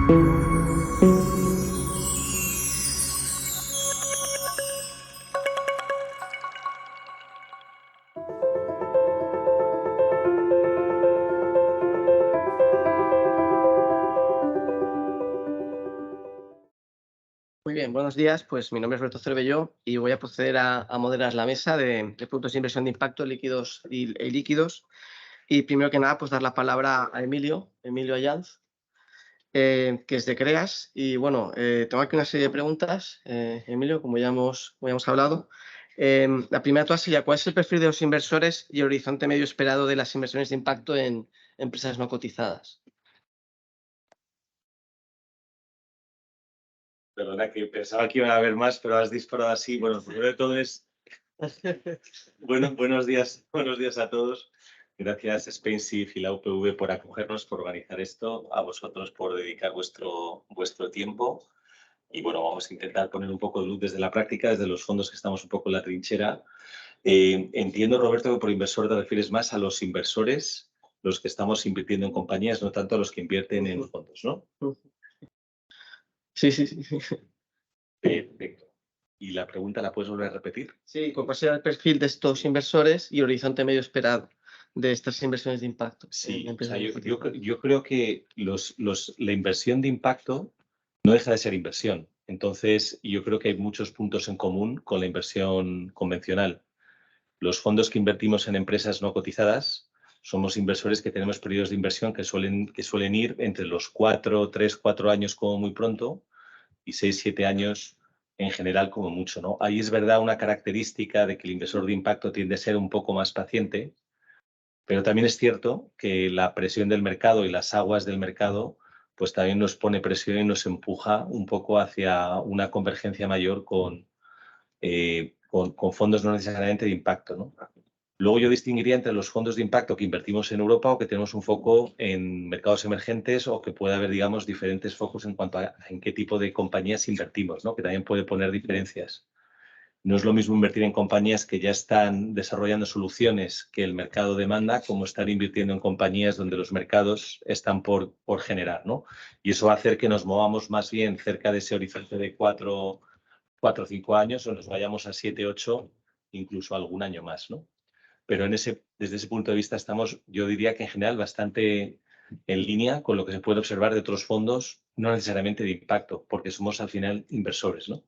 Muy bien, buenos días. Pues mi nombre es Roberto Cervelló y voy a proceder a moderar la mesa de productos de inversión de impacto líquidos y líquidos. Y primero que nada, pues dar la palabra a Emilio Ayalz, que es de CREAS. Y bueno, tengo aquí una serie de preguntas, Emilio, como ya hemos hablado. La primera de todas sería, ¿cuál es el perfil de los inversores y el horizonte medio esperado de las inversiones de impacto en empresas no cotizadas? Perdona, que pensaba que iban a haber más, pero has disparado así. Bueno, primero de todo es... Bueno, buenos días a todos. Gracias, Spainsafe y la UPV por acogernos, por organizar esto, a vosotros por dedicar vuestro tiempo. Y bueno, vamos a intentar poner un poco de luz desde la práctica, desde los fondos que estamos un poco en la trinchera. Entiendo, Roberto, que por inversor te refieres más a los inversores, los que estamos invirtiendo en compañías, no tanto a los que invierten en fondos, ¿no? Sí. Perfecto. ¿Y la pregunta la puedes volver a repetir? Sí, ¿cuál será el perfil de estos inversores y el horizonte medio esperado de estas inversiones de impacto? Sí, En o sea, empresas yo creo que la inversión de impacto no deja de ser inversión. Entonces, yo creo que hay muchos puntos en común con la inversión convencional. Los fondos que invertimos en empresas no cotizadas somos inversores que tenemos periodos de inversión que suelen ir entre los 3, 4 años como muy pronto y 6, 7 años en general como mucho, ¿no? Ahí es verdad una característica de que el inversor de impacto tiende a ser un poco más paciente, pero también es cierto que la presión del mercado y las aguas del mercado pues también nos pone presión y nos empuja un poco hacia una convergencia mayor con fondos no necesariamente de impacto, ¿no? Luego yo distinguiría entre los fondos de impacto que invertimos en Europa o que tenemos un foco en mercados emergentes o que puede haber, digamos, diferentes focos en cuanto a en qué tipo de compañías invertimos, ¿no? Que también puede poner diferencias. No es lo mismo invertir en compañías que ya están desarrollando soluciones que el mercado demanda, como estar invirtiendo en compañías donde los mercados están por generar, ¿no? Y eso va a hacer que nos movamos más bien cerca de ese horizonte de 4 o 5 años o nos vayamos a 7, 8, incluso algún año más, ¿no? Pero desde ese punto de vista estamos, yo diría que en general, bastante en línea con lo que se puede observar de otros fondos, no necesariamente de impacto, porque somos al final inversores, ¿no?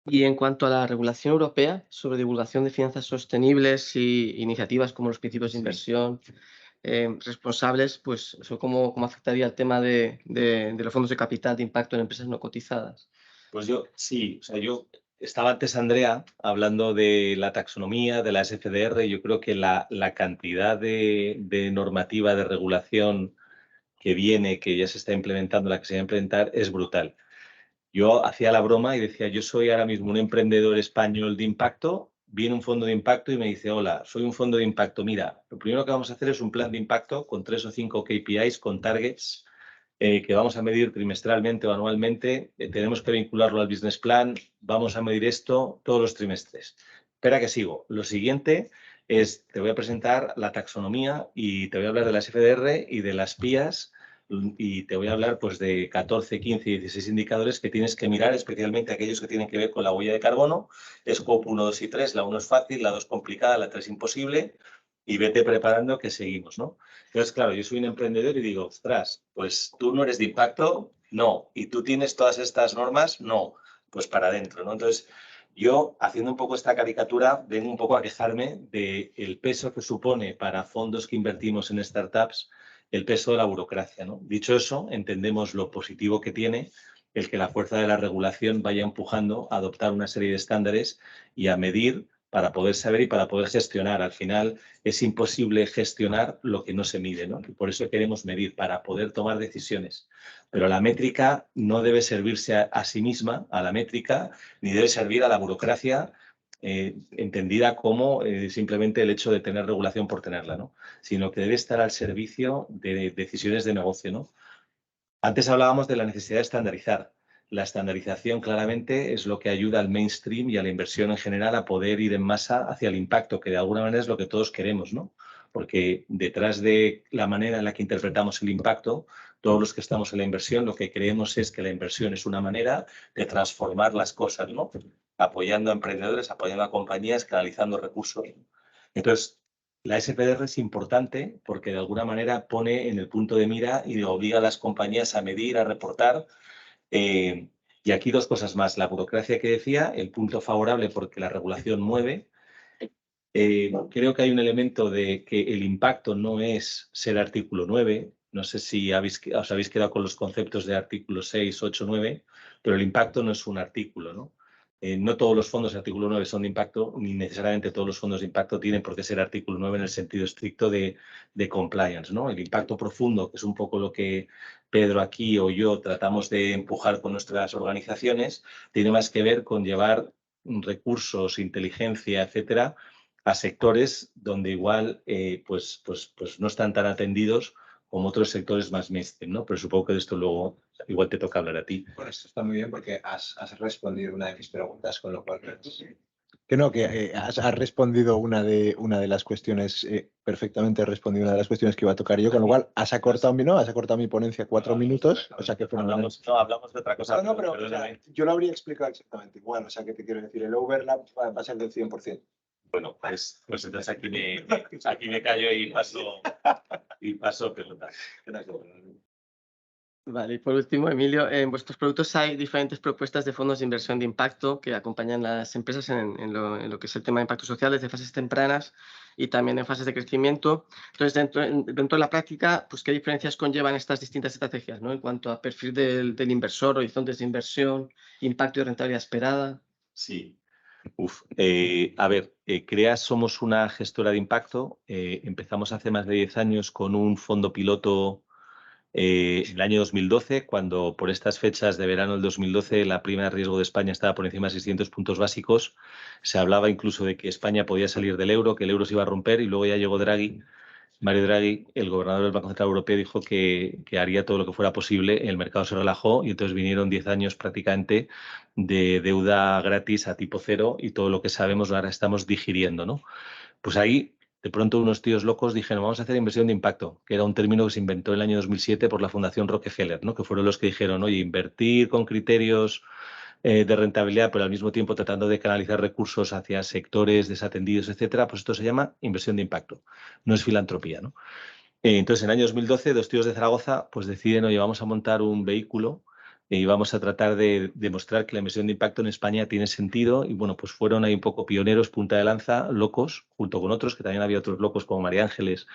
Y en cuanto a la regulación europea sobre divulgación de finanzas sostenibles y iniciativas como los principios de inversión responsables, pues eso cómo afectaría el tema de los fondos de capital de impacto en empresas no cotizadas. Pues sí, o sea, yo estaba antes, Andrea, hablando de la taxonomía, de la SFDR. Yo creo que la cantidad de normativa, de regulación que viene, que ya se está implementando, la que se va a implementar, es brutal. Yo hacía la broma y decía, yo soy ahora mismo un emprendedor español de impacto, viene un fondo de impacto y me dice, hola, soy un fondo de impacto. Mira, lo primero que vamos a hacer es un plan de impacto con 3 o 5 KPIs, con targets, que vamos a medir trimestralmente o anualmente. Tenemos que vincularlo al business plan. Vamos a medir esto todos los trimestres. Espera que sigo. Lo siguiente es, te voy a presentar la taxonomía y te voy a hablar de las FDR y de las PIAs y te voy a hablar pues de 14, 15 y 16 indicadores que tienes que mirar, especialmente aquellos que tienen que ver con la huella de carbono. Scope 1, 2 y 3. La 1 es fácil, la 2 complicada, la 3 imposible. Y vete preparando que seguimos, ¿no? Entonces, claro, yo soy un emprendedor y digo, ostras, pues tú no eres de impacto, no. Y tú tienes todas estas normas, no. Pues para adentro, ¿no? Entonces, yo, haciendo un poco esta caricatura, vengo un poco a quejarme del peso que supone para fondos que invertimos en startups el peso de la burocracia, ¿no? Dicho eso, entendemos lo positivo que tiene el que la fuerza de la regulación vaya empujando a adoptar una serie de estándares y a medir para poder saber y para poder gestionar. Al final es imposible gestionar lo que no se mide, ¿no? Y por eso queremos medir, para poder tomar decisiones. Pero la métrica no debe servirse a sí misma, a la métrica, ni debe servir a la burocracia entendida como simplemente el hecho de tener regulación por tenerla, ¿no? Sino que debe estar al servicio de decisiones de negocio, ¿no? Antes hablábamos de la necesidad de estandarizar. La estandarización claramente es lo que ayuda al mainstream y a la inversión en general a poder ir en masa hacia el impacto, que de alguna manera es lo que todos queremos, ¿no? porque detrás de la manera en la que interpretamos el impacto, todos los que estamos en la inversión, lo que creemos es que la inversión es una manera de transformar las cosas, ¿no? Apoyando a emprendedores, apoyando a compañías, canalizando recursos. Entonces, la SFDR es importante porque de alguna manera pone en el punto de mira y obliga a las compañías a medir, a reportar. Y aquí dos cosas más. La burocracia que decía, el punto favorable porque la regulación mueve. Creo que hay un elemento de que el impacto no es ser artículo 9. No sé si os habéis quedado con los conceptos de artículo 6, 8, 9, pero el impacto no es un artículo, ¿no? No todos los fondos de artículo 9 son de impacto, ni necesariamente todos los fondos de impacto tienen por qué ser artículo 9 en el sentido estricto de compliance, ¿no? El impacto profundo, que es un poco lo que Pedro aquí o yo tratamos de empujar con nuestras organizaciones, tiene más que ver con llevar recursos, inteligencia, etcétera, a sectores donde igual pues no están tan atendidos como otros sectores más mainstream, ¿no? Pero supongo que de esto luego igual te toca hablar a ti. Bueno, esto está muy bien porque has respondido una de mis preguntas, con lo cual has respondido una de las cuestiones, perfectamente has respondido una de las cuestiones que iba a tocar yo, con lo cual has acortado mi ponencia 4 minutos, o sea que hablamos de otra cosa. No, pero o sea, yo lo habría explicado exactamente igual, o sea que te quiero decir, el overlap va a ser del 100%. Bueno, pues entonces aquí me callo y paso pelota. Vale, y por último, Emilio, en vuestros productos hay diferentes propuestas de fondos de inversión de impacto que acompañan a las empresas en lo que es el tema de impacto social desde fases tempranas y también en fases de crecimiento. Entonces, dentro de la práctica, pues, ¿qué diferencias conllevan estas distintas estrategias, ¿no? En cuanto a perfil del inversor, horizontes de inversión, impacto y rentabilidad esperada? Sí. A ver, CREAS somos una gestora de impacto. Empezamos hace más de 10 años con un fondo piloto en el año 2012, cuando por estas fechas de verano del 2012 la prima de riesgo de España estaba por encima de 600 puntos básicos. Se hablaba incluso de que España podía salir del euro, que el euro se iba a romper, y luego ya llegó Draghi. Mario Draghi, el gobernador del Banco Central Europeo, dijo que haría todo lo que fuera posible. El mercado se relajó y entonces vinieron 10 años prácticamente de deuda gratis a tipo cero y todo lo que sabemos ahora estamos digiriendo, ¿no? Pues ahí, de pronto, unos tíos locos dijeron, vamos a hacer inversión de impacto, que era un término que se inventó en el año 2007 por la Fundación Rockefeller, ¿no? Que fueron los que dijeron, oye, invertir con criterios de rentabilidad, pero al mismo tiempo tratando de canalizar recursos hacia sectores desatendidos, etcétera, pues esto se llama inversión de impacto, no es filantropía, ¿no? Entonces, en el año 2012, dos tíos de Zaragoza pues deciden, oye, vamos a montar un vehículo y vamos a tratar de demostrar que la inversión de impacto en España tiene sentido. Y bueno, pues fueron ahí un poco pioneros, punta de lanza, locos, junto con otros, que también había otros locos como María Ángeles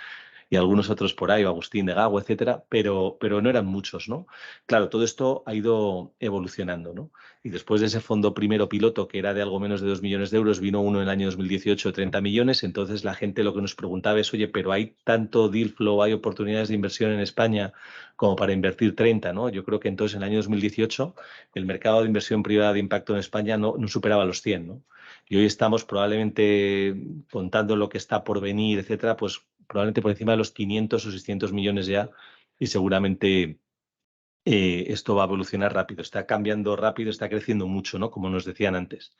y algunos otros por ahí, Agustín de Gago, etcétera, pero no eran muchos, ¿no? Claro, todo esto ha ido evolucionando, ¿no? Y después de ese fondo primero piloto, que era de algo menos de 2 millones de euros, vino uno en el año 2018 de 30 millones. Entonces la gente lo que nos preguntaba es, oye, pero hay tanto deal flow, hay oportunidades de inversión en España como para invertir 30, ¿no? Yo creo que entonces en el año 2018 el mercado de inversión privada de impacto en España no superaba los 100, ¿no? Y hoy estamos probablemente, contando lo que está por venir, etcétera, pues probablemente por encima de los 500 o 600 millones ya, y seguramente esto va a evolucionar rápido, está cambiando rápido, está creciendo mucho, ¿no? Como nos decían antes.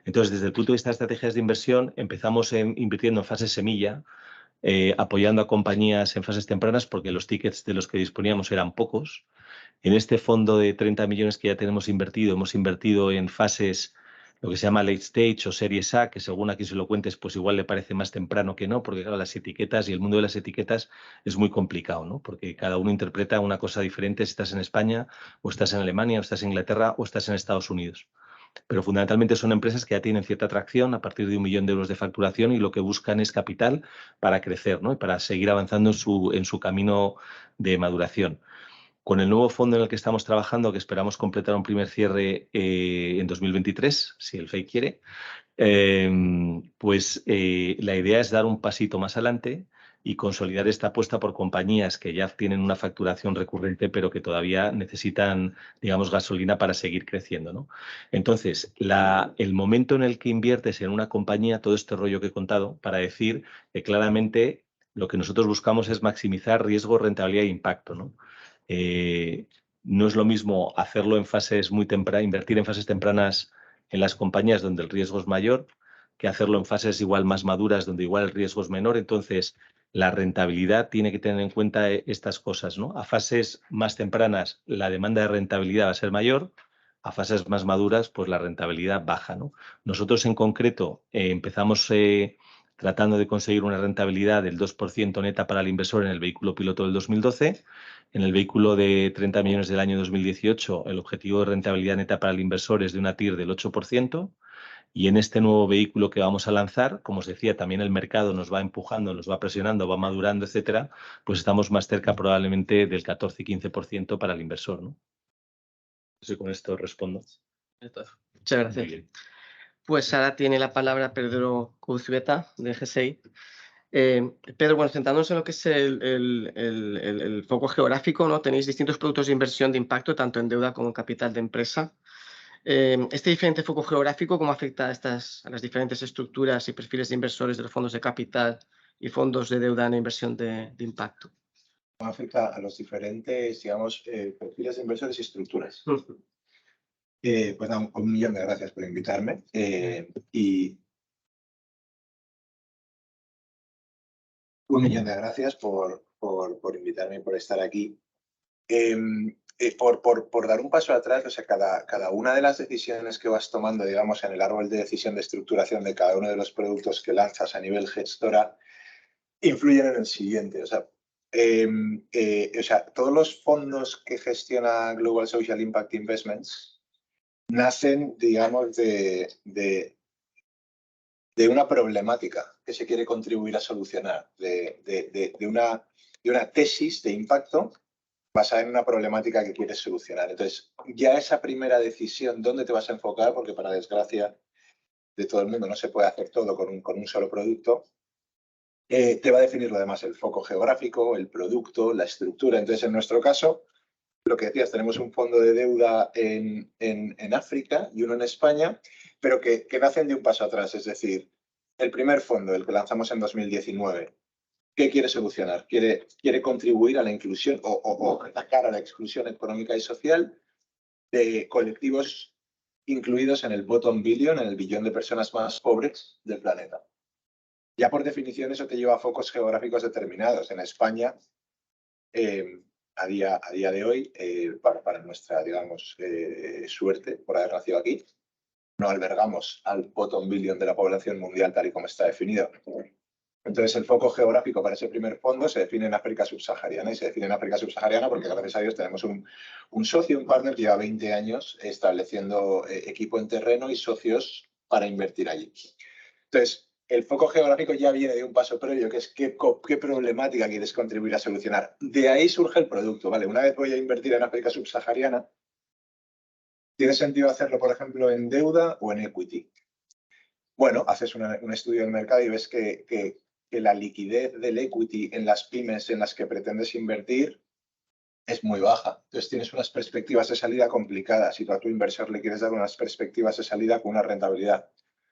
Entonces, desde el punto de vista de estrategias de inversión, empezamos invirtiendo en fase semilla, apoyando a compañías en fases tempranas porque los tickets de los que disponíamos eran pocos. En este fondo de 30 millones que ya tenemos invertido, hemos invertido en fases, lo que se llama late stage o series A, que según aquí se lo cuentes, pues igual le parece más temprano que no, porque claro, las etiquetas y el mundo de las etiquetas es muy complicado, ¿no? Porque cada uno interpreta una cosa diferente si estás en España, o estás en Alemania, o estás en Inglaterra, o estás en Estados Unidos. Pero fundamentalmente son empresas que ya tienen cierta atracción a partir de 1 millón de euros de facturación y lo que buscan es capital para crecer, ¿no? Y para seguir avanzando en su camino de maduración. Con el nuevo fondo en el que estamos trabajando, que esperamos completar un primer cierre en 2023, si el FEI quiere, la idea es dar un pasito más adelante y consolidar esta apuesta por compañías que ya tienen una facturación recurrente, pero que todavía necesitan, digamos, gasolina para seguir creciendo, ¿no? Entonces, el momento en el que inviertes en una compañía, todo este rollo que he contado, para decir que claramente lo que nosotros buscamos es maximizar riesgo, rentabilidad e impacto, ¿no? No es lo mismo hacerlo en fases muy tempranas, invertir en fases tempranas en las compañías donde el riesgo es mayor, que hacerlo en fases igual más maduras donde igual el riesgo es menor. Entonces, la rentabilidad tiene que tener en cuenta estas cosas, ¿no? A fases más tempranas la demanda de rentabilidad va a ser mayor, a fases más maduras pues la rentabilidad baja, ¿no? Nosotros en concreto empezamos tratando de conseguir una rentabilidad del 2% neta para el inversor en el vehículo piloto del 2012. En el vehículo de 30 millones del año 2018, el objetivo de rentabilidad neta para el inversor es de una TIR del 8%. Y en este nuevo vehículo que vamos a lanzar, como os decía, también el mercado nos va empujando, nos va presionando, va madurando, etcétera, pues estamos más cerca probablemente del 14-15% para el inversor, ¿no? No sé si con esto respondo. Muchas gracias. Pues ahora tiene la palabra Pedro Couzueta, de GSI. Pedro, bueno, centrándonos en lo que es el foco geográfico, ¿no? Tenéis distintos productos de inversión de impacto, tanto en deuda como en capital de empresa. Este diferente foco geográfico, ¿cómo afecta a las diferentes estructuras y perfiles de inversores de los fondos de capital y fondos de deuda en inversión de impacto? ¿Cómo afecta a los diferentes, digamos, perfiles de inversores y estructuras? Pues nada, un millón de gracias por invitarme. Y un millón de gracias por invitarme y por estar aquí. Por dar un paso atrás, o sea, cada una de las decisiones que vas tomando, digamos, en el árbol de decisión de estructuración de cada uno de los productos que lanzas a nivel gestora, influyen en el siguiente. O sea, todos los fondos que gestiona Global Social Impact Investments nacen, digamos, de una problemática que se quiere contribuir a solucionar, de una tesis de impacto basada en una problemática que quieres solucionar. Entonces, ya esa primera decisión, ¿dónde te vas a enfocar? Porque para desgracia de todo el mundo no se puede hacer todo con un solo producto. Te va a definir lo demás, el foco geográfico, el producto, la estructura. Entonces, en nuestro caso, lo que decías, tenemos un fondo de deuda en África y uno en España, pero que nacen de un paso atrás. Es decir, el primer fondo, el que lanzamos en 2019, ¿qué quiere solucionar? Quiere contribuir a la inclusión o atacar a la exclusión económica y social de colectivos incluidos en el bottom billion, en el billón de personas más pobres del planeta. Ya por definición eso te lleva a focos geográficos determinados. En España, a día de hoy, para nuestra, digamos, suerte por haber nacido aquí, no albergamos al bottom billion de la población mundial tal y como está definido. Entonces, el foco geográfico para ese primer fondo se define en África subsahariana, y se define en África subsahariana porque, gracias a Dios, tenemos un socio, un partner que lleva 20 años estableciendo equipo en terreno y socios para invertir allí. Entonces, el foco geográfico ya viene de un paso previo, que es qué problemática quieres contribuir a solucionar. De ahí surge el producto, ¿vale? Una vez voy a invertir en África subsahariana, ¿tiene sentido hacerlo, por ejemplo, en deuda o en equity? Bueno, haces un estudio del mercado y ves que la liquidez del equity en las pymes en las que pretendes invertir es muy baja. Entonces tienes unas perspectivas de salida complicadas y tú a tu inversor le quieres dar unas perspectivas de salida con una rentabilidad.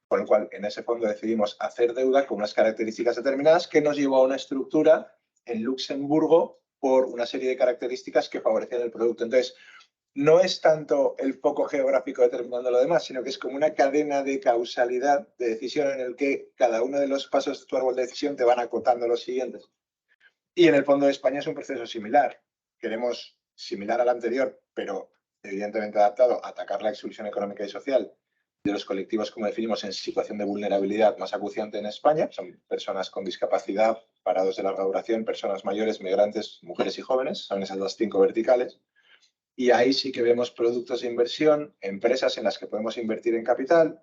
Con lo cual, en ese fondo decidimos hacer deuda con unas características determinadas que nos llevó a una estructura en Luxemburgo por una serie de características que favorecían el producto. Entonces, no es tanto el foco geográfico determinando lo demás, sino que es como una cadena de causalidad de decisión en el que cada uno de los pasos de tu árbol de decisión te van acotando los siguientes. Y en el fondo de España es un proceso similar. Queremos, similar al anterior, pero evidentemente adaptado, atacar la exclusión económica y social de los colectivos, como definimos, en situación de vulnerabilidad más acuciante en España. Son personas con discapacidad, parados de larga duración, personas mayores, migrantes, mujeres y jóvenes. Son esas las 5 verticales. Y ahí sí que vemos productos de inversión, empresas en las que podemos invertir en capital,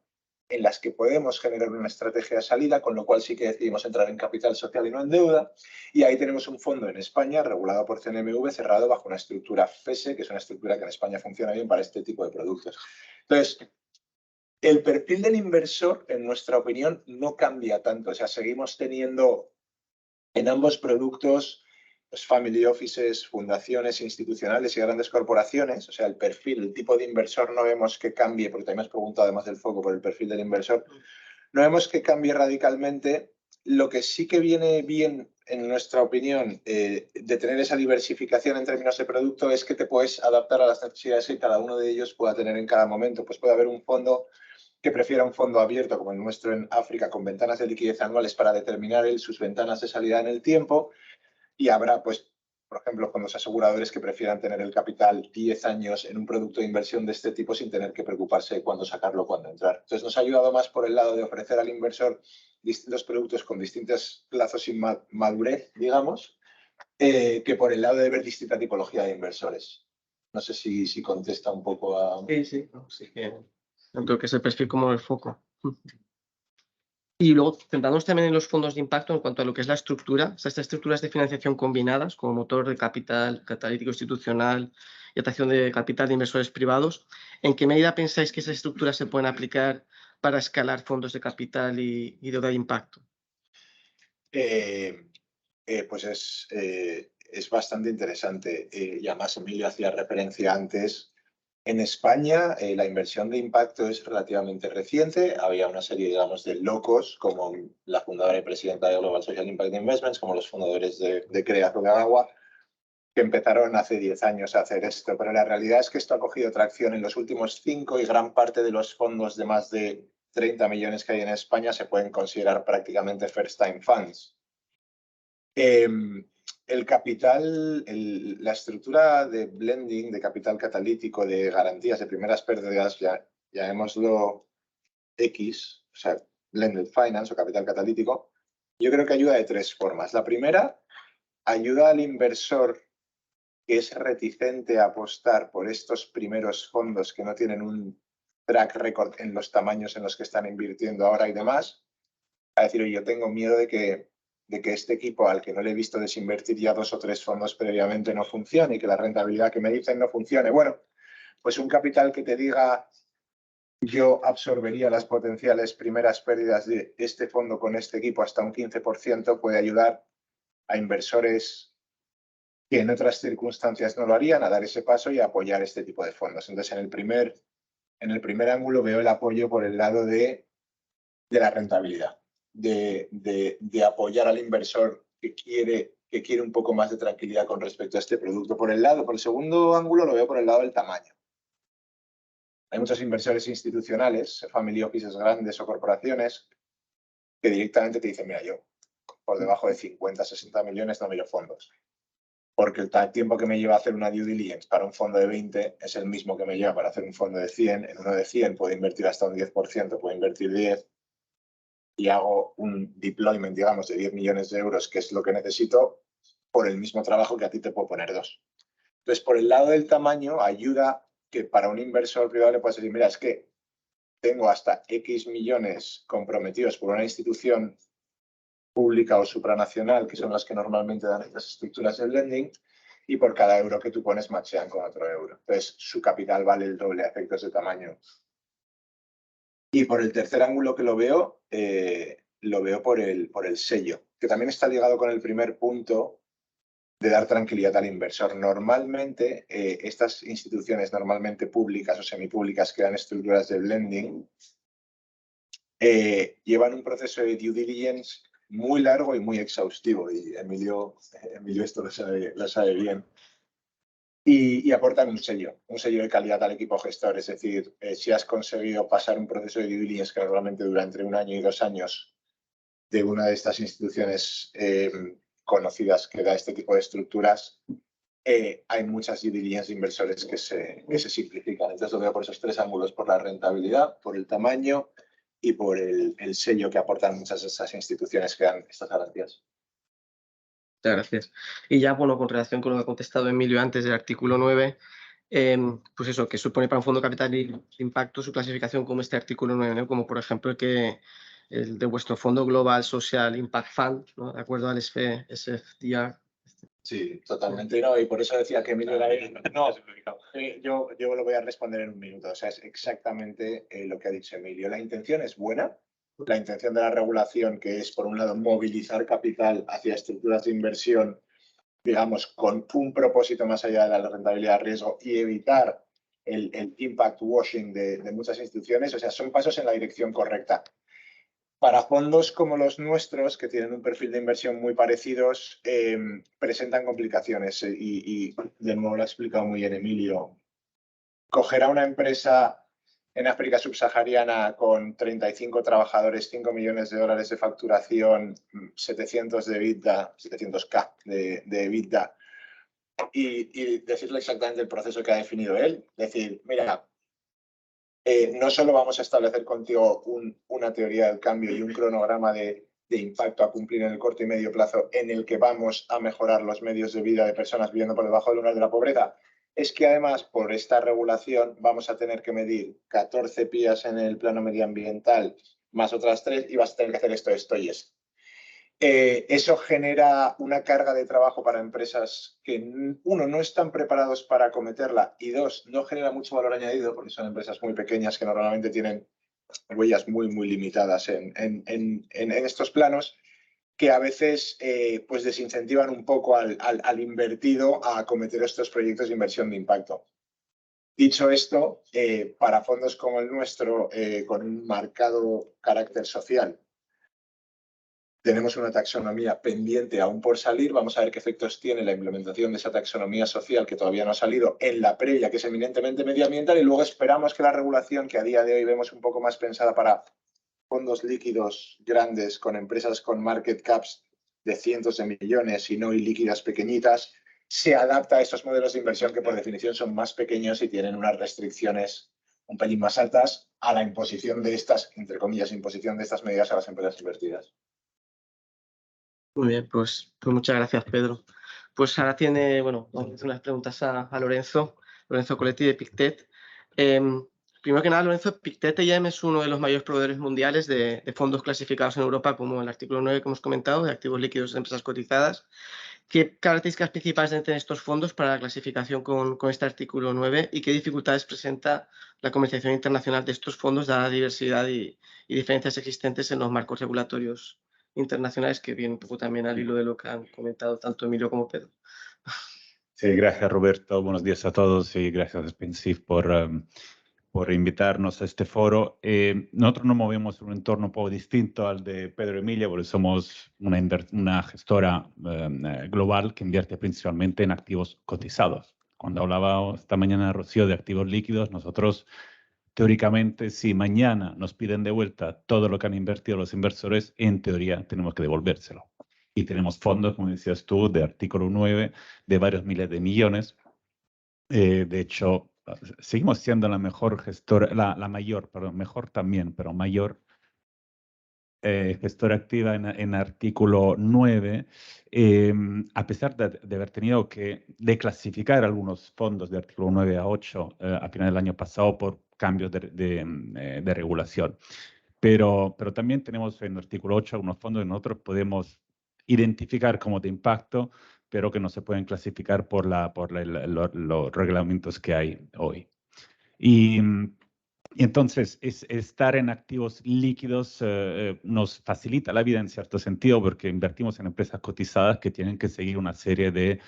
en las que podemos generar una estrategia de salida, con lo cual sí que decidimos entrar en capital social y no en deuda. Y ahí tenemos un fondo en España regulado por CNMV, cerrado bajo una estructura FESE, que es una estructura que en España funciona bien para este tipo de productos. Entonces, el perfil del inversor, en nuestra opinión, no cambia tanto. O sea, seguimos teniendo en ambos productos pues, family offices, fundaciones institucionales y grandes corporaciones. O sea, el perfil, el tipo de inversor no vemos que cambie, porque también me has preguntado además del foco por el perfil del inversor, no vemos que cambie radicalmente. Lo que sí que viene bien, en nuestra opinión, de tener esa diversificación en términos de producto es que te puedes adaptar a las necesidades que cada uno de ellos pueda tener en cada momento. Pues puede haber un fondo que prefiera un fondo abierto como el nuestro en África con ventanas de liquidez anuales para determinar sus ventanas de salida en el tiempo, y habrá, pues, por ejemplo, fondos aseguradores que prefieran tener el capital 10 años en un producto de inversión de este tipo sin tener que preocuparse de cuándo sacarlo, cuándo entrar. Entonces nos ha ayudado más por el lado de ofrecer al inversor distintos productos con distintos plazos y madurez, digamos, que por el lado de ver distinta tipología de inversores. No sé si contesta un poco a... Sí, no, sí que tanto que es el perfil como el foco. Y luego, centrándonos también en los fondos de impacto en cuanto a lo que es la estructura, o sea, estas estructuras de financiación combinadas como motor de capital, catalítico institucional y atracción de capital de inversores privados, ¿en qué medida pensáis que esas estructuras se pueden aplicar para escalar fondos de capital y deuda de impacto? Pues es bastante interesante. Y además Emilio hacía referencia antes. En España la inversión de impacto es relativamente reciente. Había una serie, digamos, de locos, como la fundadora y presidenta de Global Social Impact Investments, como los fundadores de Crea Agua, que empezaron hace 10 años a hacer esto. Pero la realidad es que esto ha cogido tracción en los últimos 5 y gran parte de los fondos de más de 30 millones que hay en España se pueden considerar prácticamente first time funds. El capital, la estructura de blending, de capital catalítico, de garantías de primeras pérdidas, llamémoslo X, o sea, blended finance o capital catalítico, yo creo que ayuda de 3 formas. La primera, ayuda al inversor que es reticente a apostar por estos primeros fondos que no tienen un track record en los tamaños en los que están invirtiendo ahora y demás, a decir, oye, yo tengo miedo de que este equipo al que no le he visto desinvertir ya 2 o 3 fondos previamente no funcione y que la rentabilidad que me dicen no funcione. Bueno, pues un capital que te diga yo absorbería las potenciales primeras pérdidas de este fondo con este equipo hasta un 15% puede ayudar a inversores que en otras circunstancias no lo harían a dar ese paso y a apoyar este tipo de fondos. Entonces, en el primer ángulo veo el apoyo por el lado de la rentabilidad. De apoyar al inversor que quiere un poco más de tranquilidad con respecto a este producto. Por el segundo ángulo lo veo por el lado del tamaño. Hay muchos inversores institucionales, family offices grandes o corporaciones, que directamente te dicen, mira, yo por debajo de 50, 60 millones no miro fondos. Porque el tiempo que me lleva a hacer una due diligence para un fondo de 20 es el mismo que me lleva para hacer un fondo de 100. En uno de 100 puedo invertir hasta un 10%, puedo invertir 10, y hago un deployment, digamos, de 10 millones de euros, que es lo que necesito, por el mismo trabajo que a ti te puedo poner 2. Entonces, por el lado del tamaño, ayuda que para un inversor privado le puedas decir, mira, es que tengo hasta X millones comprometidos por una institución pública o supranacional, que son las que normalmente dan estas estructuras de lending, y por cada euro que tú pones machean con otro euro. Entonces, su capital vale el doble a efectos de tamaño. Y por el tercer ángulo que lo veo por el sello, que también está ligado con el primer punto de dar tranquilidad al inversor. Normalmente, estas instituciones normalmente públicas o semipúblicas que dan estructuras de lending llevan un proceso de due diligence muy largo y muy exhaustivo, y Emilio esto lo sabe bien. Y aportan un sello de calidad al equipo gestor. Es decir, si has conseguido pasar un proceso de due diligence que normalmente dura entre 1 año y 2 años de una de estas instituciones conocidas que da este tipo de estructuras, hay muchas due diligence de inversores que se simplifican. Entonces lo veo por esos 3 ángulos, por la rentabilidad, por el tamaño y por el sello que aportan muchas de estas instituciones que dan estas garantías. Muchas gracias. Y ya, bueno, con relación con lo que ha contestado Emilio antes del artículo 9, pues eso, que supone para un fondo de capital de impacto su clasificación como este artículo 9, ¿no? Como por ejemplo el de vuestro fondo Global Social Impact Fund, ¿no? De acuerdo al SFDR. Sí, totalmente. No, y por eso decía que Emilio era él. No, yo lo voy a responder en un minuto. O sea, es exactamente lo que ha dicho Emilio. La intención es buena. La intención de la regulación, que es, por un lado, movilizar capital hacia estructuras de inversión, digamos, con un propósito más allá de la rentabilidad de riesgo y evitar el impact washing de muchas instituciones. O sea, son pasos en la dirección correcta. Para fondos como los nuestros, que tienen un perfil de inversión muy parecidos, presentan complicaciones. Y de nuevo lo ha explicado muy bien Emilio. Coger a una empresa en África subsahariana con 35 trabajadores, 5 millones de dólares de facturación, 700 de EBITDA, 700K de EBITDA, y decirle exactamente el proceso que ha definido él. Decir, mira, no solo vamos a establecer contigo una teoría del cambio y un cronograma de impacto a cumplir en el corto y medio plazo en el que vamos a mejorar los medios de vida de personas viviendo por debajo del umbral de la pobreza, es que además por esta regulación vamos a tener que medir 14 PIAs en el plano medioambiental más otras 3 y vas a tener que hacer esto y esto. Eso genera una carga de trabajo para empresas que, uno, no están preparados para acometerla y dos, no genera mucho valor añadido porque son empresas muy pequeñas que normalmente tienen huellas muy limitadas en estos planos, que a veces pues desincentivan un poco al invertido a acometer estos proyectos de inversión de impacto. Dicho esto, para fondos como el nuestro, con un marcado carácter social, tenemos una taxonomía pendiente aún por salir. Vamos a ver qué efectos tiene la implementación de esa taxonomía social que todavía no ha salido en la previa, que es eminentemente medioambiental, y luego esperamos que la regulación, que a día de hoy vemos un poco más pensada para fondos líquidos grandes con empresas con market caps de cientos de millones y no ilíquidas pequeñitas, se adapta a estos modelos de inversión que por definición son más pequeños y tienen unas restricciones un pelín más altas a la imposición de estas, entre comillas, imposición de estas medidas a las empresas invertidas. Muy bien, pues muchas gracias, Pedro. Pues ahora vamos a hacer unas preguntas a Lorenzo Coletti de Pictet. Primero que nada, Lorenzo, Pictet EM es uno de los mayores proveedores mundiales de fondos clasificados en Europa, como el artículo 9 que hemos comentado, de activos líquidos de empresas cotizadas. ¿Qué características principales deben tener estos fondos para la clasificación con este artículo 9 y qué dificultades presenta la comercialización internacional de estos fondos, dada la diversidad y diferencias existentes en los marcos regulatorios internacionales, que viene un poco también al hilo de lo que han comentado tanto Emilio como Pedro? Sí, gracias Roberto, buenos días a todos y gracias a Spensif por invitarnos a este foro. Nosotros nos movemos en un entorno un poco distinto al de Pedro y Emilia, porque somos una gestora global que invierte principalmente en activos cotizados. Cuando hablaba esta mañana Rocío de activos líquidos, nosotros teóricamente, si mañana nos piden de vuelta todo lo que han invertido los inversores, en teoría tenemos que devolvérselo. Y tenemos fondos, como decías tú, de artículo 9, de varios miles de millones. De hecho, seguimos siendo la mejor gestora, la mayor, perdón, mejor también, pero mayor gestora activa en artículo 9, a pesar de haber tenido que declasificar algunos fondos de artículo 9 a 8 a final del año pasado por cambios de regulación. Pero también tenemos en el artículo 8 algunos fondos que nosotros podemos identificar como de impacto, pero que no se pueden clasificar por los reglamentos que hay hoy. Y entonces, estar en activos líquidos nos facilita la vida en cierto sentido porque invertimos en empresas cotizadas que tienen que seguir una serie de,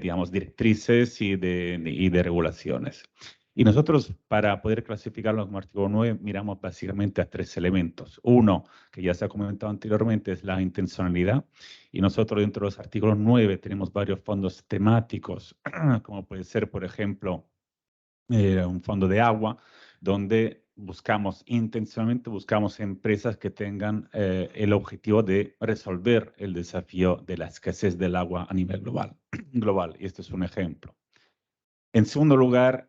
digamos, directrices y de regulaciones. Y nosotros, para poder clasificarlo como artículo 9, miramos básicamente a 3 elementos. Uno, que ya se ha comentado anteriormente, es la intencionalidad. Y nosotros dentro de los artículos 9 tenemos varios fondos temáticos, como puede ser, por ejemplo, un fondo de agua, donde intencionalmente buscamos empresas que tengan el objetivo de resolver el desafío de la escasez del agua a nivel global. Y este es un ejemplo. En segundo lugar,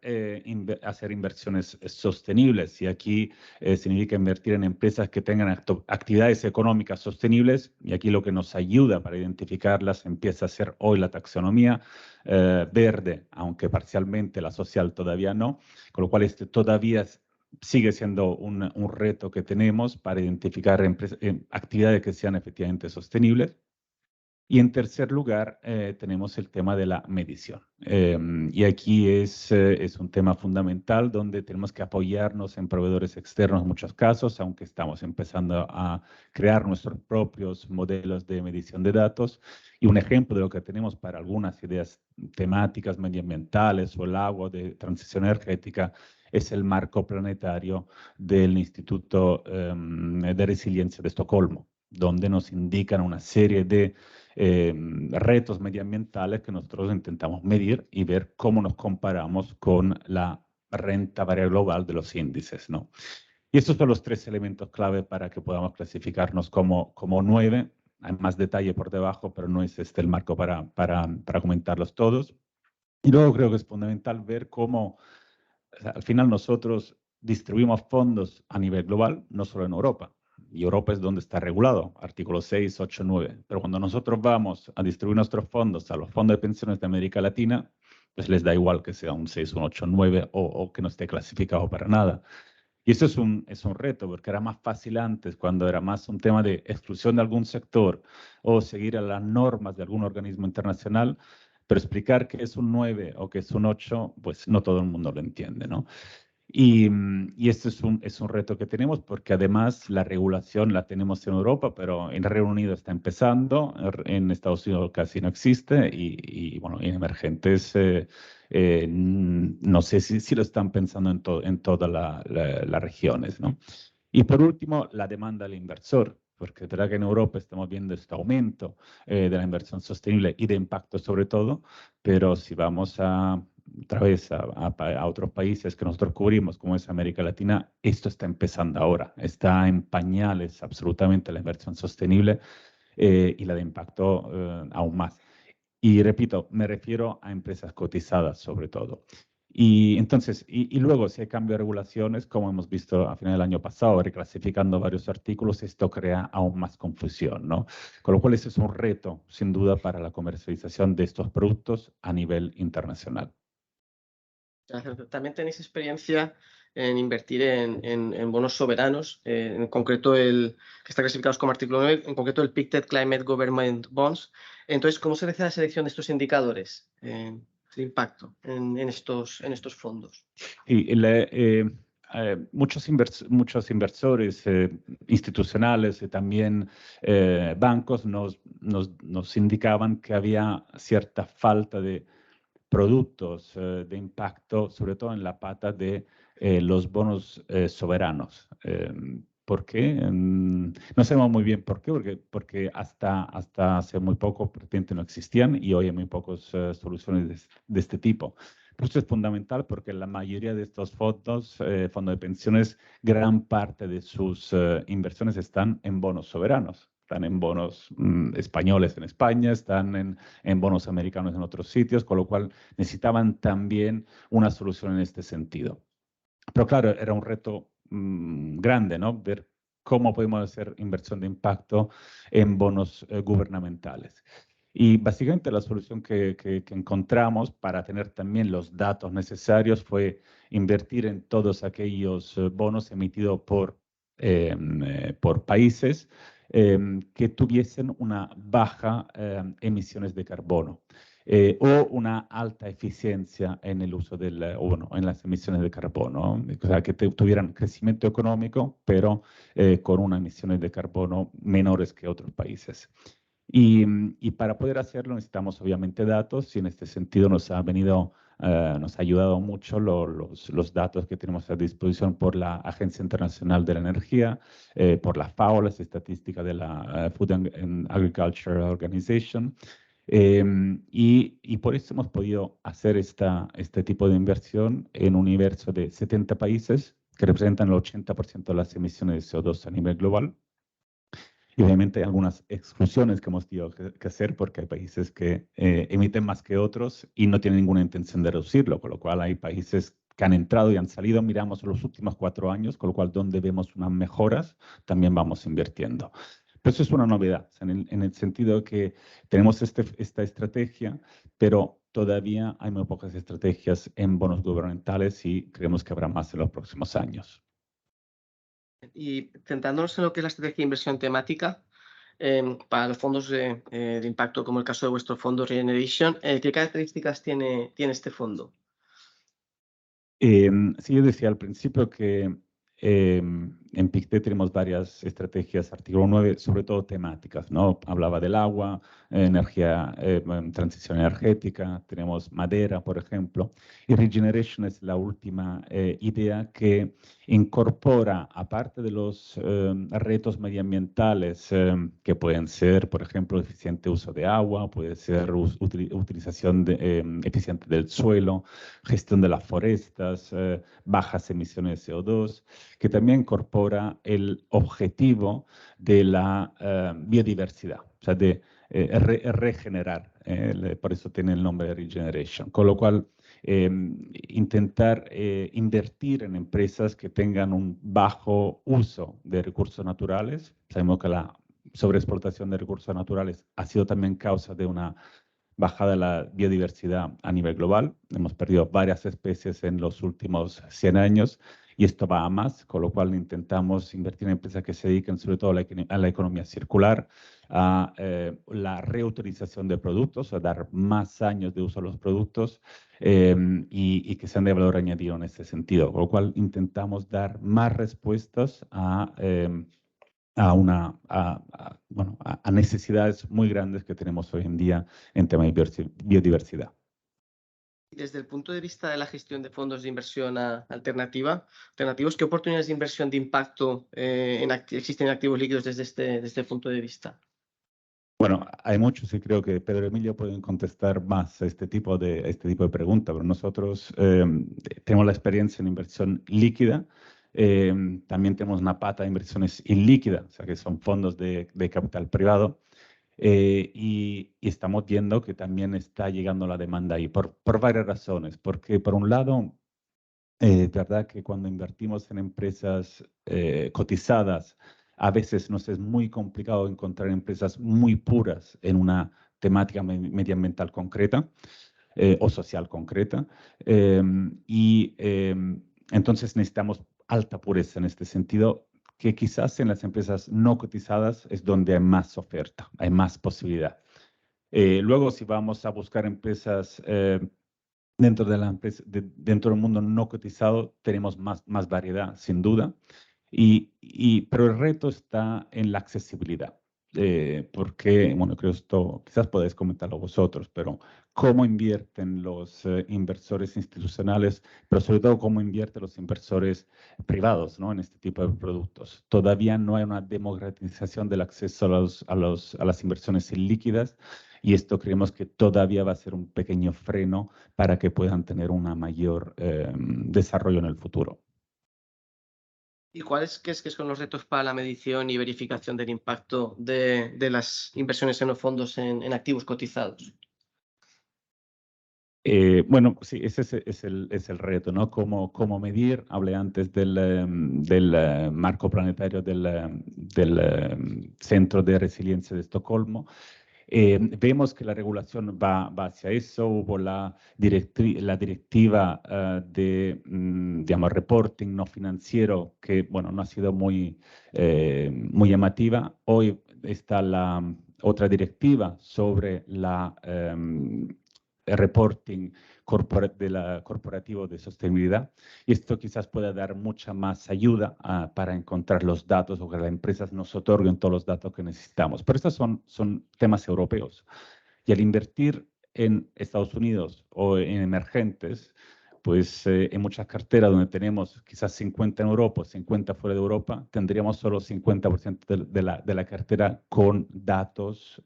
hacer inversiones sostenibles. Y aquí significa invertir en empresas que tengan actividades económicas sostenibles. Y aquí lo que nos ayuda para identificarlas empieza a ser hoy la taxonomía verde, aunque parcialmente la social todavía no. Con lo cual, este todavía sigue siendo un reto que tenemos para identificar actividades que sean efectivamente sostenibles. Y en tercer lugar, tenemos el tema de la medición. Y aquí es un tema fundamental donde tenemos que apoyarnos en proveedores externos en muchos casos, aunque estamos empezando a crear nuestros propios modelos de medición de datos. Y un ejemplo de lo que tenemos para algunas ideas temáticas medioambientales o el agua de transición energética es el marco planetario del Instituto de Resiliencia de Estocolmo, donde nos indican una serie de retos medioambientales que nosotros intentamos medir y ver cómo nos comparamos con la renta variable global de los índices, ¿no? Y estos son los tres elementos clave para que podamos clasificarnos como 9. Hay más detalle por debajo, pero no es este el marco para comentarlos todos. Y luego creo que es fundamental ver cómo, o sea, al final nosotros distribuimos fondos a nivel global, no solo en Europa. Y Europa es donde está regulado, artículos 6, 8, 9. Pero cuando nosotros vamos a distribuir nuestros fondos a los fondos de pensiones de América Latina, pues les da igual que sea un 6, un 8, un 9 o que no esté clasificado para nada. Y eso es un reto, porque era más fácil antes, cuando era más un tema de exclusión de algún sector o seguir a las normas de algún organismo internacional, pero explicar que es un 9 o que es un 8, pues no todo el mundo lo entiende, ¿no? Y este es un reto que tenemos porque además la regulación la tenemos en Europa, pero en Reino Unido está empezando, en Estados Unidos casi no existe y bueno, en emergentes no sé si lo están pensando en todas las regiones, ¿no? Y por último, la demanda del inversor, porque es verdad que en Europa estamos viendo este aumento de la inversión sostenible y de impacto sobre todo, pero si vamos otra vez a otros países que nosotros cubrimos, como es América Latina, esto está empezando ahora, está en pañales absolutamente la inversión sostenible y la de impacto aún más. Y repito, me refiero a empresas cotizadas sobre todo. Y entonces, y luego si hay cambio de regulaciones, como hemos visto a final del año pasado, reclasificando varios artículos, esto crea aún más confusión, ¿no? Con lo cual ese es un reto, sin duda, para la comercialización de estos productos a nivel internacional. También tenéis experiencia en invertir en bonos soberanos, en concreto que está clasificado como artículo 9, en concreto el Pictet Climate Government Bonds. Entonces, ¿cómo se hace la selección de estos indicadores de impacto en estos fondos? Y muchos inversores institucionales y también bancos nos indicaban que había cierta falta de productos de impacto, sobre todo en la pata de los bonos soberanos. ¿Por qué? No sabemos muy bien por qué, porque hasta hace muy poco prácticamente no existían y hoy hay muy pocas soluciones de este tipo. Pero esto es fundamental porque la mayoría de estos fondos de pensiones, gran parte de sus inversiones están en bonos soberanos. Están en bonos españoles en España, están en bonos americanos en otros sitios, con lo cual necesitaban también una solución en este sentido. Pero claro, era un reto grande, ¿no? Ver cómo podemos hacer inversión de impacto en bonos gubernamentales. Y básicamente la solución que encontramos para tener también los datos necesarios fue invertir en todos aquellos bonos emitidos por países que tuviesen una baja emisiones de carbono. O una alta eficiencia en el uso en las emisiones de carbono, o sea, que tuvieran crecimiento económico, pero con unas emisiones de carbono menores que otros países. Y para poder hacerlo necesitamos obviamente datos y en este sentido nos ha ayudado mucho los datos que tenemos a disposición por la Agencia Internacional de la Energía, por la FAO, las estadísticas de la Food and Agriculture Organization. Y por eso hemos podido hacer este tipo de inversión en un universo de 70 países que representan el 80% de las emisiones de CO2 a nivel global. Y obviamente hay algunas exclusiones que hemos tenido que hacer porque hay países que emiten más que otros y no tienen ninguna intención de reducirlo, con lo cual hay países que han entrado y han salido, miramos los últimos 4 años, con lo cual donde vemos unas mejoras, también vamos invirtiendo. Pero eso es una novedad, en el sentido de que tenemos esta estrategia, pero todavía hay muy pocas estrategias en bonos gubernamentales y creemos que habrá más en los próximos años. Y centrándonos en lo que es la estrategia de inversión temática, para los fondos de impacto, como el caso de vuestro fondo Regeneration, ¿qué características tiene este fondo? Sí, yo decía al principio que en Pictet tenemos varias estrategias, artículo 9, sobre todo temáticas, ¿no? Hablaba del agua, energía, transición energética, tenemos madera, por ejemplo. Y Regeneration es la última idea que incorpora, aparte de los retos medioambientales, que pueden ser, por ejemplo, eficiente uso de agua, puede ser utilización eficiente del suelo, gestión de las forestas, bajas emisiones de CO2, que también incorpora el objetivo de la biodiversidad, o sea, de regenerar, por eso tiene el nombre de Regeneration, con lo cual intentar invertir en empresas que tengan un bajo uso de recursos naturales. Sabemos que la sobreexplotación de recursos naturales ha sido también causa de una bajada de la biodiversidad a nivel global. Hemos perdido varias especies en los últimos 100 años y esto va a más, con lo cual intentamos invertir en empresas que se dediquen sobre todo a la economía circular, a la reutilización de productos, a dar más años de uso a los productos y que sean de valor añadido en ese sentido, con lo cual intentamos dar más respuestas a necesidades muy grandes que tenemos hoy en día en tema de biodiversidad. Desde el punto de vista de la gestión de fondos de inversión alternativos, ¿qué oportunidades de inversión de impacto existen en activos líquidos desde este punto de vista? Bueno, hay muchos y creo que Pedro Emilio pueden contestar más a este tipo de preguntas, pero nosotros tenemos la experiencia en inversión líquida. También tenemos una pata de inversiones ilíquidas, o sea, que son fondos de capital privado. Y estamos viendo que también está llegando la demanda ahí por varias razones. Porque, por un lado, es verdad que cuando invertimos en empresas cotizadas, a veces nos es muy complicado encontrar empresas muy puras en una temática medioambiental concreta o social concreta. Entonces necesitamos alta pureza en este sentido, que quizás en las empresas no cotizadas es donde hay más oferta, hay más posibilidad. Luego, si vamos a buscar empresas dentro de la empresa, dentro del mundo no cotizado, tenemos más variedad, sin duda. Pero el reto está en la accesibilidad. Porque, bueno, creo esto, quizás podéis comentarlo vosotros, pero cómo invierten los inversores institucionales, pero sobre todo cómo invierten los inversores privados, ¿no? En este tipo de productos. Todavía no hay una democratización del acceso a las inversiones ilíquidas y esto creemos que todavía va a ser un pequeño freno para que puedan tener un mayor desarrollo en el futuro. ¿Y cuáles crees que son los retos para la medición y verificación del impacto de las inversiones en los fondos en activos cotizados? Bueno, sí, ese es el reto, ¿no? ¿Cómo medir? Hablé antes del marco planetario del Centro de Resiliencia de Estocolmo. Vemos que la regulación va hacia eso. Hubo la directiva digamos, reporting no financiero, que, bueno, no ha sido muy llamativa. Hoy está la otra directiva sobre el reporting corporativo de sostenibilidad. Y esto quizás pueda dar mucha más ayuda para encontrar los datos o que las empresas nos otorguen todos los datos que necesitamos. Pero estos son temas europeos. Y al invertir en Estados Unidos o en emergentes, pues en muchas carteras donde tenemos quizás 50 en Europa, 50 fuera de Europa, tendríamos solo 50% de la cartera con datos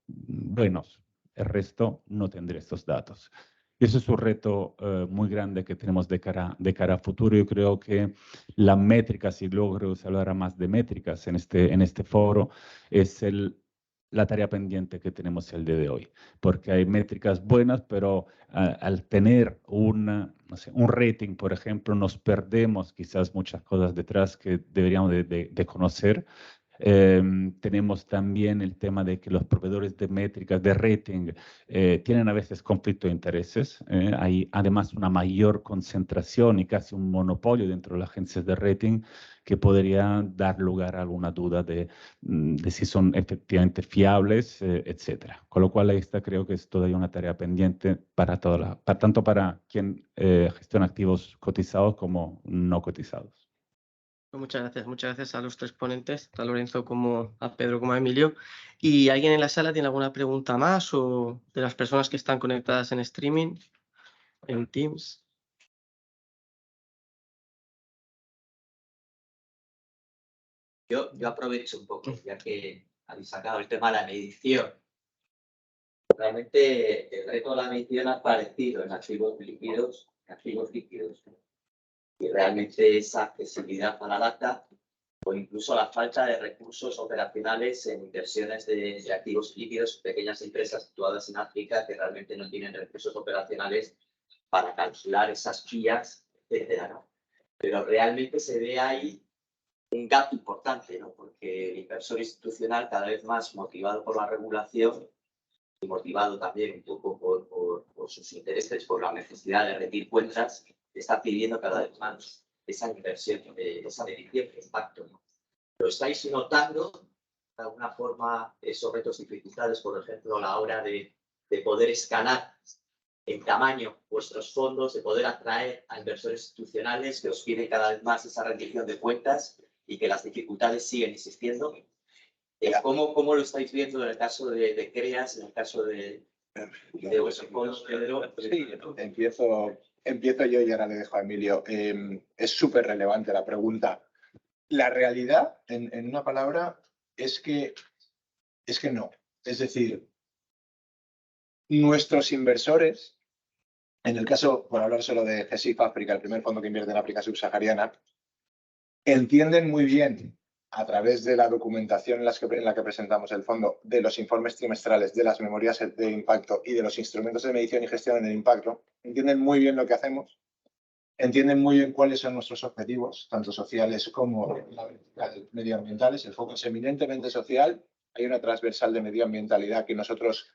buenos. El resto no tendría estos datos. Y eso es un reto muy grande que tenemos de cara a futuro. Yo creo que la métrica, si luego creo que se hablará más de métricas en este foro, es la tarea pendiente que tenemos el día de hoy. Porque hay métricas buenas, pero al tener no sé, un rating, por ejemplo, nos perdemos quizás muchas cosas detrás que deberíamos de conocer. Tenemos también el tema de que los proveedores de métricas de rating tienen a veces conflicto de intereses. Hay además una mayor concentración y casi un monopolio dentro de las agencias de rating que podría dar lugar a alguna duda de si son efectivamente fiables, etcétera. Con lo cual esta creo que es todavía una tarea pendiente tanto para quien gestiona activos cotizados como no cotizados. Pues muchas gracias a los tres ponentes, tanto a Lorenzo como a Pedro como a Emilio. ¿Y alguien en la sala tiene alguna pregunta más o de las personas que están conectadas en streaming, en Teams? Yo aprovecho un poco, ya que habéis sacado el tema de la medición. Realmente el reto de la medición ha aparecido en activos líquidos, y realmente esa accesibilidad a la data o incluso la falta de recursos operacionales en inversiones de activos líquidos, pequeñas empresas situadas en África que realmente no tienen recursos operacionales para calcular esas guías, etcétera, ¿no? Pero realmente se ve ahí un gap importante, ¿no? Porque el inversor institucional, cada vez más motivado por la regulación y motivado también un poco por sus intereses, por la necesidad de rendir cuentas, está pidiendo cada vez más esa inversión, esa medición de impacto, ¿no? ¿Lo estáis notando de alguna forma esos retos y dificultades, por ejemplo, a la hora de poder escalar en tamaño vuestros fondos, de poder atraer a inversores institucionales que os piden cada vez más esa rendición de cuentas y que las dificultades siguen existiendo? ¿Cómo lo estáis viendo en el caso de CREAS, en el caso de vuestros fondos, Pedro? Sí, empiezo yo y ahora le dejo a Emilio. Es súper relevante la pregunta. La realidad, en una palabra, es que no. Es decir, nuestros inversores, en el caso, por hablar solo de GESIF África, el primer fondo que invierte en África subsahariana, entienden muy bien, a través de la documentación en la que presentamos el fondo, de los informes trimestrales, de las memorias de impacto y de los instrumentos de medición y gestión del impacto, entienden muy bien lo que hacemos, entienden muy bien cuáles son nuestros objetivos, tanto sociales como medioambientales. El foco es eminentemente social. Hay una transversal de medioambientalidad que nosotros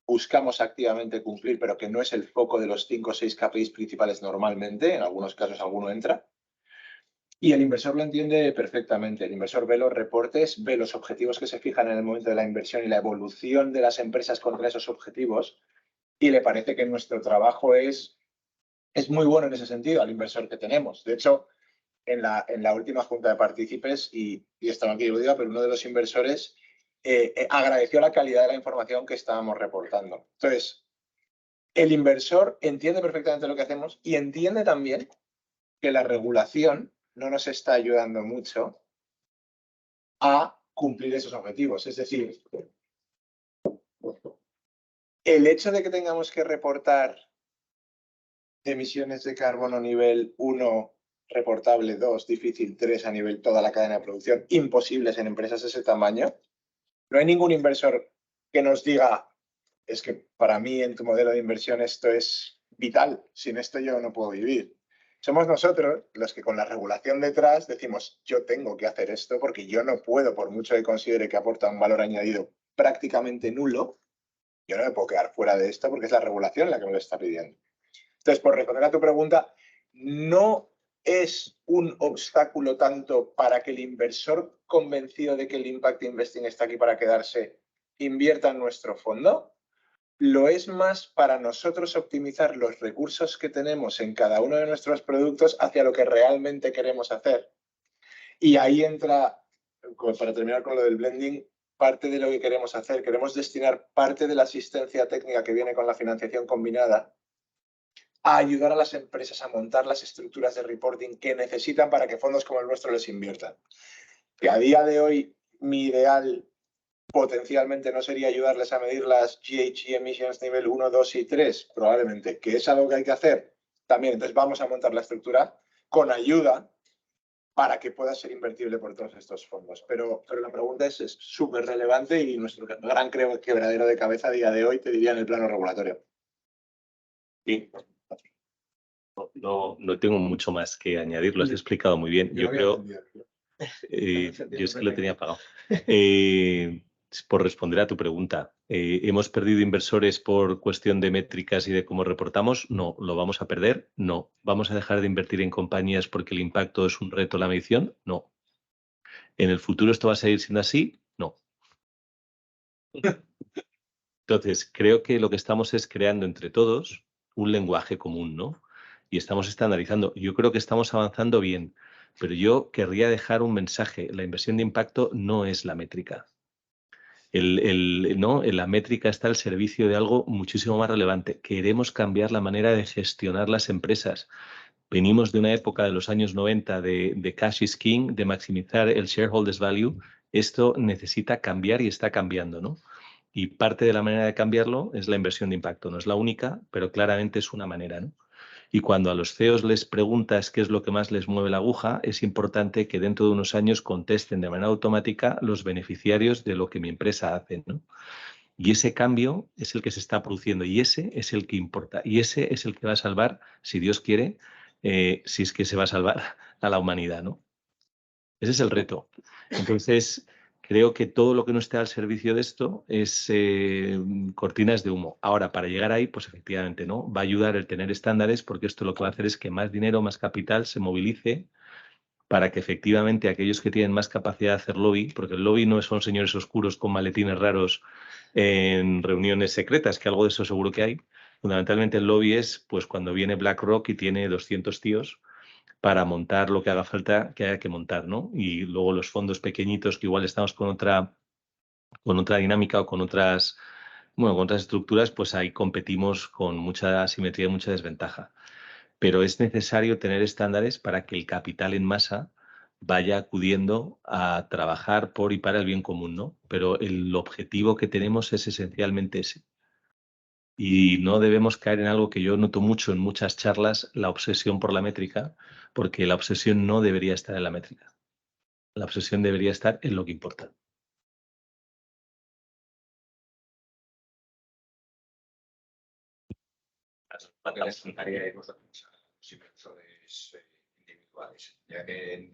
buscamos activamente cumplir, pero que no es el foco de los 5 o 6 KPIs principales normalmente. En algunos casos alguno entra. Y el inversor lo entiende perfectamente. El inversor ve los reportes, ve los objetivos que se fijan en el momento de la inversión y la evolución de las empresas contra esos objetivos, y le parece que nuestro trabajo es muy bueno en ese sentido al inversor que tenemos. De hecho, en la última junta de partícipes, y esto no quiero que lo diga, pero uno de los inversores agradeció la calidad de la información que estábamos reportando. Entonces, el inversor entiende perfectamente lo que hacemos y entiende también que la regulación no nos está ayudando mucho a cumplir esos objetivos. Es decir, el hecho de que tengamos que reportar emisiones de carbono nivel 1 reportable, 2 difícil, 3 a nivel toda la cadena de producción, imposibles en empresas de ese tamaño, no hay ningún inversor que nos diga, es que para mí en tu modelo de inversión esto es vital, sin esto yo no puedo vivir. Somos nosotros los que con la regulación detrás decimos, yo tengo que hacer esto porque yo no puedo, por mucho que considere que aporta un valor añadido prácticamente nulo, yo no me puedo quedar fuera de esto porque es la regulación la que me lo está pidiendo. Entonces, por responder a tu pregunta, no es un obstáculo tanto para que el inversor convencido de que el Impact Investing está aquí para quedarse invierta en nuestro fondo. Lo es más para nosotros optimizar los recursos que tenemos en cada uno de nuestros productos hacia lo que realmente queremos hacer. Y ahí entra, para terminar con lo del blending, parte de lo que queremos hacer. Queremos destinar parte de la asistencia técnica que viene con la financiación combinada a ayudar a las empresas a montar las estructuras de reporting que necesitan para que fondos como el nuestro les inviertan. Que a día de hoy mi ideal potencialmente no sería ayudarles a medir las GHG emissions nivel 1, 2 y 3, probablemente, que es algo que hay que hacer también. Entonces vamos a montar la estructura con ayuda para que pueda ser invertible por todos estos fondos. Pero la pregunta es súper relevante y nuestro gran quebradero de cabeza a día de hoy, te diría, en el plano regulatorio. Sí. No tengo mucho más que añadir, lo has explicado muy bien. Yo creo, yo es que lo tenía apagado. Por responder a tu pregunta, ¿hemos perdido inversores por cuestión de métricas y de cómo reportamos? No. ¿Lo vamos a perder? No. ¿Vamos a dejar de invertir en compañías porque el impacto es un reto la medición? No. ¿En el futuro esto va a seguir siendo así? No. Entonces, creo que lo que estamos es creando entre todos un lenguaje común, ¿no? Y estamos estandarizando. Yo creo que estamos avanzando bien. Pero yo querría dejar un mensaje. La inversión de impacto no es la métrica. ¿No? La métrica está al servicio de algo muchísimo más relevante. Queremos cambiar la manera de gestionar las empresas. Venimos de una época de los años 90 de cash is king, de maximizar el shareholders value. Esto necesita cambiar y está cambiando, ¿no? Y parte de la manera de cambiarlo es la inversión de impacto. No es la única, pero claramente es una manera, ¿no? Y cuando a los CEOs les preguntas qué es lo que más les mueve la aguja, es importante que dentro de unos años contesten de manera automática los beneficiarios de lo que mi empresa hace, ¿no? Y ese cambio es el que se está produciendo y ese es el que importa. Y ese es el que va a salvar, si Dios quiere, si es que se va a salvar a la humanidad, ¿no? Ese es el reto. Entonces, creo que todo lo que no esté al servicio de esto es cortinas de humo. Ahora, para llegar ahí, pues efectivamente, ¿no? Va a ayudar el tener estándares porque esto lo que va a hacer es que más dinero, más capital se movilice para que efectivamente aquellos que tienen más capacidad de hacer lobby, porque el lobby no son señores oscuros con maletines raros en reuniones secretas, que algo de eso seguro que hay. Fundamentalmente el lobby es pues cuando viene BlackRock y tiene 200 tíos para montar lo que haga falta que haya que montar, ¿no? Y luego los fondos pequeñitos que igual estamos con otra dinámica o con otras, bueno, con otras estructuras, pues ahí competimos con mucha asimetría y mucha desventaja. Pero es necesario tener estándares para que el capital en masa vaya acudiendo a trabajar por y para el bien común, ¿no? Pero el objetivo que tenemos es esencialmente ese. Y no debemos caer en algo que yo noto mucho en muchas charlas, la obsesión por la métrica, porque la obsesión no debería estar en la métrica. La obsesión debería estar en lo que importa. Lo que les contaría a los inversores individuales, ya que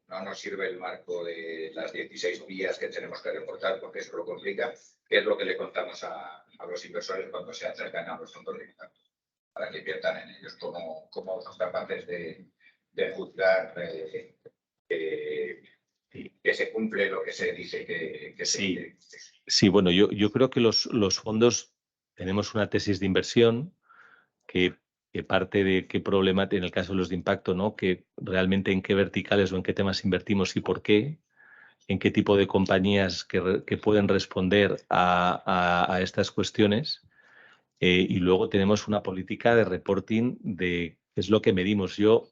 no nos sirve el marco de las 16 vías que tenemos que reportar porque eso lo complica, ¿qué es lo que le contamos a los inversores cuando se acercan a los fondos de impacto? Para que inviertan en ellos, cómo son capaces de juzgar que se cumple lo que se dice que Sí. se... Sí, bueno, yo creo que los fondos tenemos una tesis de inversión que parte de qué problema, en el caso de los de impacto, ¿no? Que realmente en qué verticales o en qué temas invertimos y por qué, en qué tipo de compañías que pueden responder a estas cuestiones. Y luego tenemos una política de reporting de qué es lo que medimos. Yo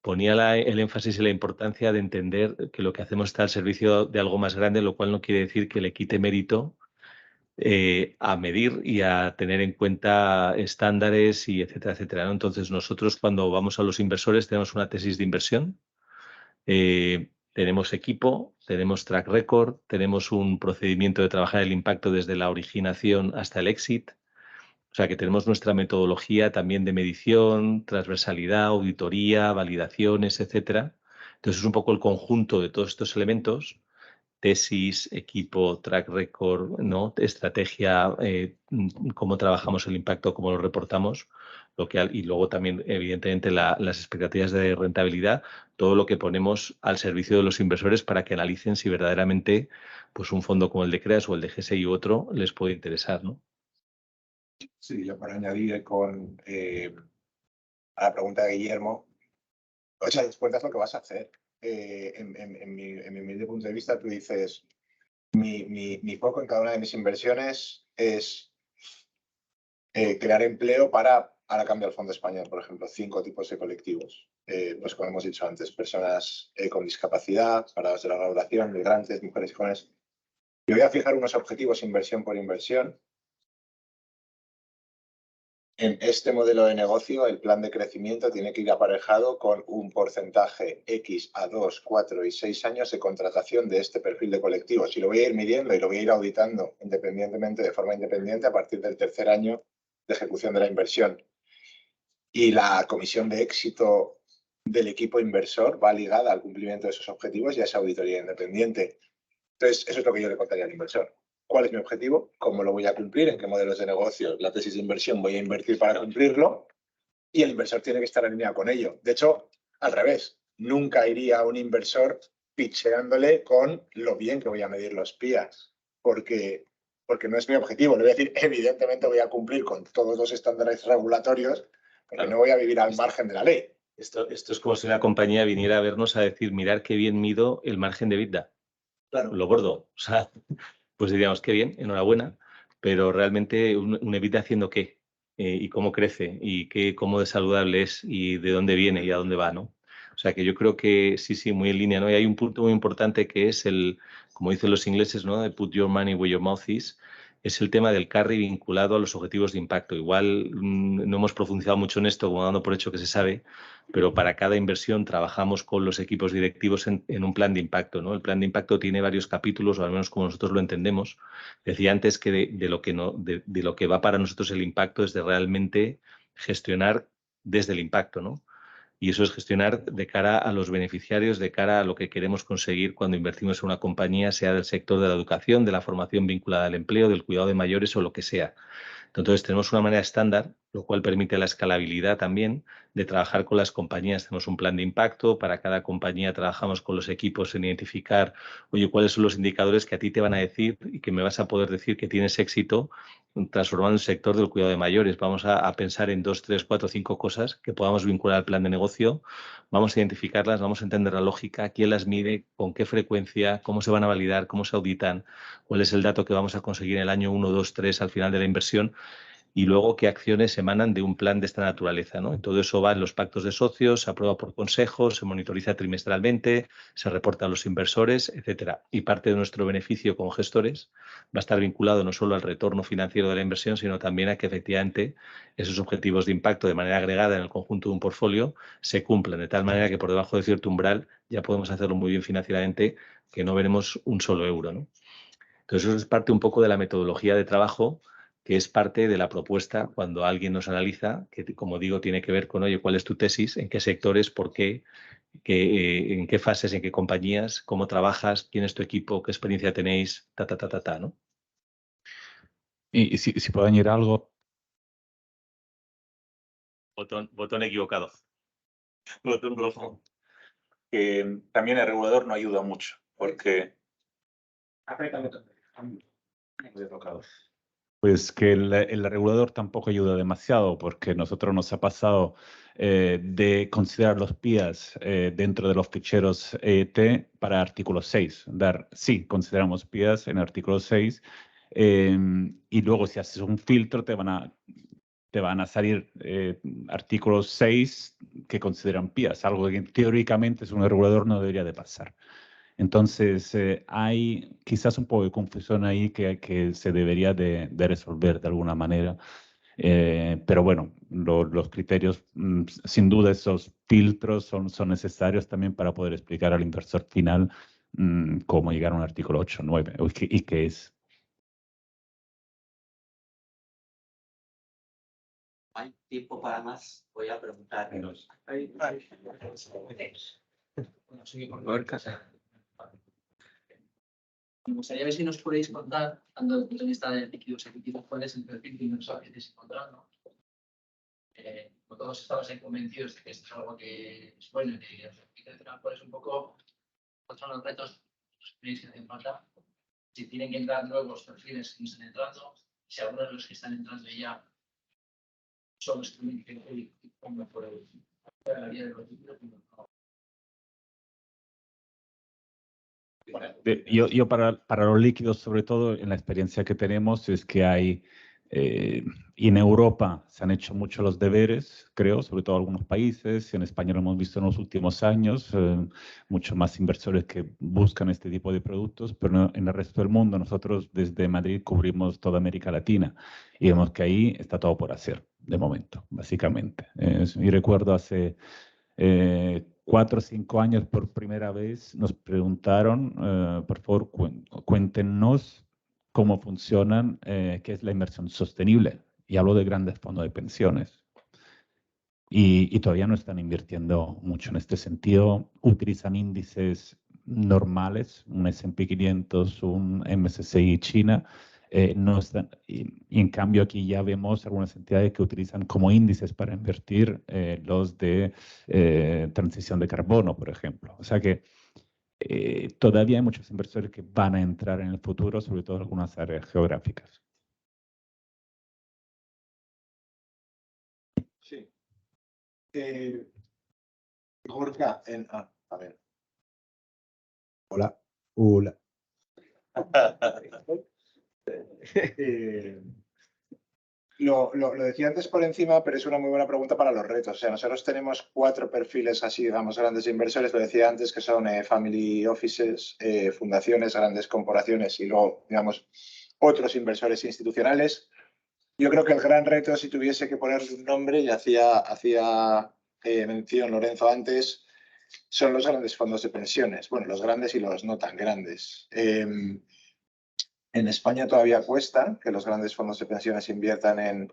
ponía el énfasis en la importancia de entender que lo que hacemos está al servicio de algo más grande, lo cual no quiere decir que le quite mérito a medir y a tener en cuenta estándares y etcétera, etcétera, ¿no? Entonces, nosotros cuando vamos a los inversores tenemos una tesis de inversión, tenemos equipo, tenemos track record, tenemos un procedimiento de trabajar el impacto desde la originación hasta el exit. O sea que tenemos nuestra metodología también de medición, transversalidad, auditoría, validaciones, etcétera. Entonces, es un poco el conjunto de todos estos elementos: tesis, equipo, track record, ¿no? Estrategia, cómo trabajamos el impacto, cómo lo reportamos, y luego también, evidentemente, las expectativas de rentabilidad, todo lo que ponemos al servicio de los inversores para que analicen si verdaderamente pues, un fondo como el de CREAS o el de GSI u otro les puede interesar, ¿no? Sí, yo para añadir a la pregunta de Guillermo, o sea, después es lo que vas a hacer. En mi humilde punto de vista, tú dices, mi foco en cada una de mis inversiones es crear empleo para, ahora cambia el Fondo Español, por ejemplo, 5 tipos de colectivos. Pues como hemos dicho antes, personas con discapacidad, parados de la regulación, migrantes, mujeres y jóvenes. Yo voy a fijar unos objetivos inversión por inversión. En este modelo de negocio, el plan de crecimiento tiene que ir aparejado con un porcentaje X a 2, 4 y 6 años de contratación de este perfil de colectivos. Y lo voy a ir midiendo y lo voy a ir auditando independientemente, de forma independiente, a partir del tercer año de ejecución de la inversión. Y la comisión de éxito del equipo inversor va ligada al cumplimiento de esos objetivos y a esa auditoría independiente. Entonces, eso es lo que yo le contaría al inversor. ¿Cuál es mi objetivo? ¿Cómo lo voy a cumplir? ¿En qué modelos de negocio? La tesis de inversión voy a invertir para cumplirlo y el inversor tiene que estar alineado con ello. De hecho, al revés, nunca iría a un inversor pitcheándole con lo bien que voy a medir los PIAs, porque no es mi objetivo. Le voy a decir, evidentemente voy a cumplir con todos los estándares regulatorios, porque no voy a vivir al margen de la ley. Esto es como si una compañía viniera a vernos a decir, mirar qué bien mido el margen de EBITDA. Claro. Lo gordo. O sea, pues diríamos, qué bien, enhorabuena, pero realmente un EBITDA haciendo qué, y cómo crece, y cómo de saludable es, y de dónde viene y a dónde va, ¿no? O sea, que yo creo que sí, muy en línea, ¿no? Y hay un punto muy importante que es como dicen los ingleses, ¿no? De put your money where your mouth is. Es el tema del carry vinculado a los objetivos de impacto. Igual no hemos profundizado mucho en esto, como dando por hecho que se sabe, pero para cada inversión trabajamos con los equipos directivos en un plan de impacto, ¿no? El plan de impacto tiene varios capítulos, o al menos como nosotros lo entendemos. Decía antes que de lo que va para nosotros el impacto es de realmente gestionar desde el impacto, ¿no? Y eso es gestionar de cara a los beneficiarios, de cara a lo que queremos conseguir cuando invertimos en una compañía, sea del sector de la educación, de la formación vinculada al empleo, del cuidado de mayores o lo que sea. Entonces, tenemos una manera estándar, lo cual permite la escalabilidad también de trabajar con las compañías. Tenemos un plan de impacto, para cada compañía trabajamos con los equipos en identificar, oye, cuáles son los indicadores que a ti te van a decir y que me vas a poder decir que tienes éxito transformando el sector del cuidado de mayores. Vamos a pensar en 2, 3, 4, 5 cosas que podamos vincular al plan de negocio. Vamos a identificarlas, vamos a entender la lógica, quién las mide, con qué frecuencia, cómo se van a validar, cómo se auditan, cuál es el dato que vamos a conseguir en el año 1, 2, 3 al final de la inversión. Y luego qué acciones emanan de un plan de esta naturaleza, ¿no? Todo eso va en los pactos de socios, se aprueba por consejo, se monitoriza trimestralmente, se reporta a los inversores, etcétera. Y parte de nuestro beneficio como gestores va a estar vinculado no solo al retorno financiero de la inversión, sino también a que efectivamente esos objetivos de impacto de manera agregada en el conjunto de un portfolio se cumplan, de tal manera que por debajo de cierto umbral ya podemos hacerlo muy bien financieramente, que no veremos un solo euro, ¿no? Entonces, eso es parte un poco de la metodología de trabajo, que es parte de la propuesta cuando alguien nos analiza, que como digo, tiene que ver con, oye, ¿cuál es tu tesis? ¿En qué sectores? ¿Por qué? ¿En qué fases? ¿En qué compañías? ¿Cómo trabajas? ¿Quién es tu equipo? ¿Qué experiencia tenéis? ¿no? Y si puedo añadir algo. Botón equivocado. Botón rojo. Que también el regulador no ayuda mucho, porque Pues que el regulador tampoco ayuda demasiado, porque nosotros nos ha pasado de considerar los PIAs dentro de los ficheros EET para artículo 6. Sí, consideramos PIAs en artículo 6, y luego si haces un filtro te van a salir artículos 6 que consideran PIAs, algo que teóricamente es un regulador no debería de pasar. Entonces, hay quizás un poco de confusión ahí que se debería de resolver de alguna manera. Pero bueno, los criterios, sin duda esos filtros son necesarios también para poder explicar al inversor final cómo llegar a un artículo 8, 9 y qué es. Hay tiempo para más. Voy a preguntar. Me gustaría ver si nos podéis contar, tanto desde el punto de vista de líquidos y líquidos, cuál es el perfil de inversor que estáis encontrando. Como todos estamos ahí convencidos de que esto es algo que es bueno y que etcétera, ¿cuál es un poco cuáles son los retos que hacen falta? Si tienen que entrar nuevos perfiles que no están entrando, si algunos de los que están entrando ya son los que tienen que pongan por la vía de los líquidos. Yo para los líquidos, sobre todo en la experiencia que tenemos, es que hay, y en Europa se han hecho mucho los deberes, creo, sobre todo algunos países, y en España lo hemos visto en los últimos años, mucho más inversores que buscan este tipo de productos, pero en el resto del mundo nosotros desde Madrid cubrimos toda América Latina y vemos que ahí está todo por hacer, de momento, básicamente. Y recuerdo hace 4 o 5 años por primera vez nos preguntaron, por favor, cuéntenos cómo funcionan, qué es la inversión sostenible. Y hablo de grandes fondos de pensiones. Y todavía no están invirtiendo mucho en este sentido. Utilizan índices normales, un S&P 500, un MSCI China. No están, y en cambio aquí ya vemos algunas entidades que utilizan como índices para invertir los de transición de carbono, por ejemplo. O sea que todavía hay muchos inversores que van a entrar en el futuro, sobre todo en algunas áreas geográficas. Sí. Gorka, a ver. Hola. Hola. Lo decía antes por encima, pero es una muy buena pregunta para los retos. O sea, nosotros tenemos 4 perfiles así, digamos, grandes inversores. Lo decía antes, que son family offices, fundaciones, grandes corporaciones y luego, digamos, otros inversores institucionales. Yo creo que el gran reto, si tuviese que ponerle un nombre, y hacía mención Lorenzo antes, son los grandes fondos de pensiones. Bueno, los grandes y los no tan grandes. En España todavía cuesta que los grandes fondos de pensiones inviertan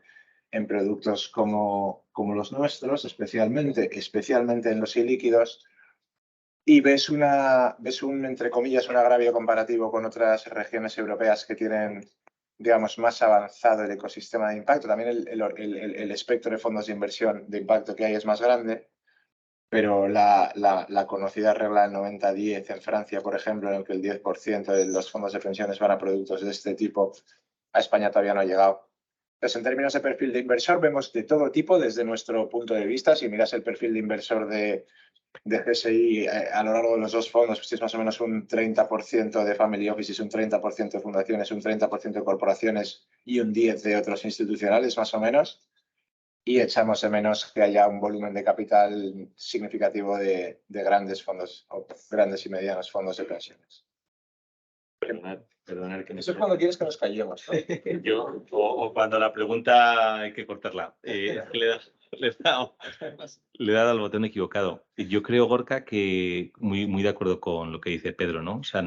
en productos como los nuestros, especialmente en los ilíquidos, y ves entre comillas, un agravio comparativo con otras regiones europeas que tienen, digamos, más avanzado el ecosistema de impacto. También el espectro de fondos de inversión de impacto que hay es más grande, pero la conocida regla 90-10 en Francia, por ejemplo, en el que el 10% de los fondos de pensiones van a productos de este tipo, a España todavía no ha llegado. Entonces, en términos de perfil de inversor, vemos de todo tipo desde nuestro punto de vista. Si miras el perfil de inversor de GSI a lo largo de los 2 fondos, pues es más o menos un 30% de family offices, un 30% de fundaciones, un 30% de corporaciones y un 10% de otros institucionales, más o menos. Y echamos de menos que haya un volumen de capital significativo de grandes fondos o grandes y medianos fondos de pensiones. Perdonar que Eso es cuando quieres que nos callemos, ¿no? o cuando la pregunta hay que cortarla. Le he dado al botón equivocado. Yo creo, Gorka, que muy de acuerdo con lo que dice Pedro, ¿no? O sea,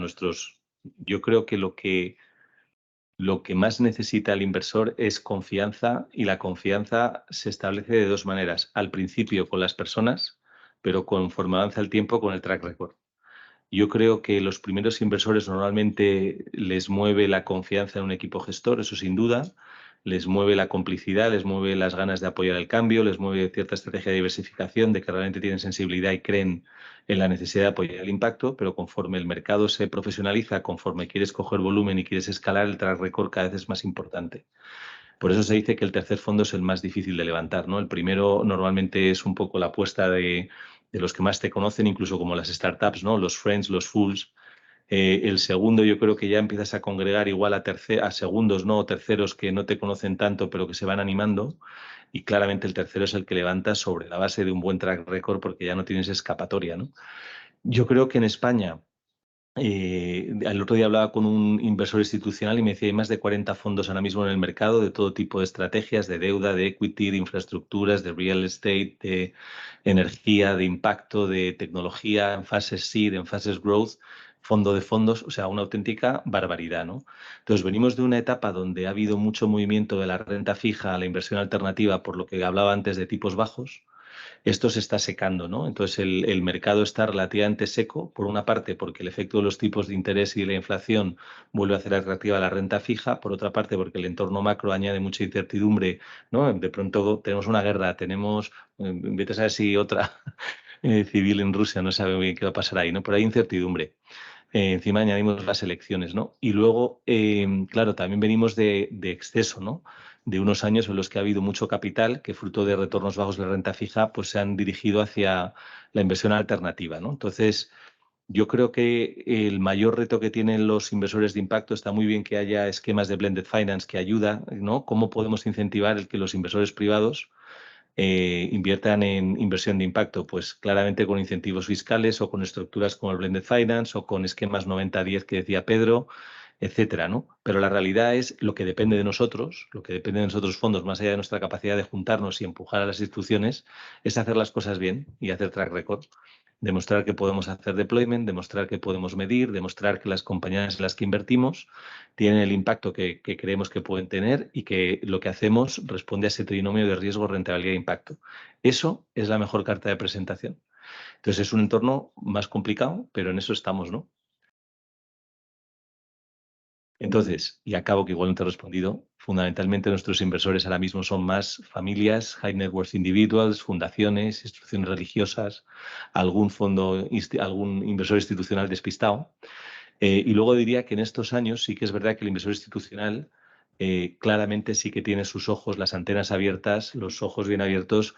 yo creo que lo que más necesita el inversor es confianza, y la confianza se establece de 2 maneras. Al principio con las personas, pero conforme avanza el tiempo con el track record. Yo creo que los primeros inversores normalmente les mueve la confianza en un equipo gestor, eso sin duda. Les mueve la complicidad, les mueve las ganas de apoyar el cambio, les mueve cierta estrategia de diversificación, de que realmente tienen sensibilidad y creen en la necesidad de apoyar el impacto, pero conforme el mercado se profesionaliza, conforme quieres coger volumen y quieres escalar, el track record cada vez es más importante. Por eso se dice que el tercer fondo es el más difícil de levantar, ¿no? El primero normalmente es un poco la apuesta de los que más te conocen, incluso como las startups, ¿no? Los friends, los fools. El segundo yo creo que ya empiezas a congregar igual a segundos, ¿no? O terceros que no te conocen tanto, pero que se van animando. Y claramente el tercero es el que levantas sobre la base de un buen track record, porque ya no tienes escapatoria, ¿no? Yo creo que en España, el otro día hablaba con un inversor institucional y me decía, hay más de 40 fondos ahora mismo en el mercado de todo tipo de estrategias, de deuda, de equity, de infraestructuras, de real estate, de energía, de impacto, de tecnología, en fases seed, en fases growth, fondo de fondos, o sea, una auténtica barbaridad, ¿no? Entonces, venimos de una etapa donde ha habido mucho movimiento de la renta fija a la inversión alternativa, por lo que hablaba antes de tipos bajos. Esto se está secando, ¿no? Entonces el mercado está relativamente seco, por una parte porque el efecto de los tipos de interés y la inflación vuelve a hacer atractiva la renta fija, por otra parte porque el entorno macro añade mucha incertidumbre, ¿no? De pronto tenemos una guerra, vete a saber si otra civil en Rusia, no sabe muy bien qué va a pasar ahí, ¿no? Pero hay incertidumbre. Encima añadimos las elecciones, ¿no? Y luego, claro, también venimos de exceso, ¿no? De unos años en los que ha habido mucho capital que, fruto de retornos bajos de renta fija, pues se han dirigido hacia la inversión alternativa, ¿no? Entonces, yo creo que el mayor reto que tienen los inversores de impacto, está muy bien que haya esquemas de blended finance que ayuda, ¿no? ¿Cómo podemos incentivar el que los inversores privados inviertan en inversión de impacto? Pues claramente con incentivos fiscales, o con estructuras como el blended finance, o con esquemas 90-10 que decía Pedro, etcétera, ¿no? Pero la realidad es lo que depende de nosotros, fondos, más allá de nuestra capacidad de juntarnos y empujar a las instituciones, es hacer las cosas bien y hacer track record. Demostrar que podemos hacer deployment, demostrar que podemos medir, demostrar que las compañías en las que invertimos tienen el impacto que creemos que pueden tener, y que lo que hacemos responde a ese trinomio de riesgo, rentabilidad e impacto. Eso es la mejor carta de presentación. Entonces es un entorno más complicado, pero en eso estamos, ¿no? Entonces, y acabo, que igual no te he respondido, fundamentalmente nuestros inversores ahora mismo son más familias, high net worth individuals, fundaciones, instituciones religiosas, algún inversor institucional despistado. Y luego diría que en estos años sí que es verdad que el inversor institucional claramente sí que tiene sus ojos, las antenas abiertas, los ojos bien abiertos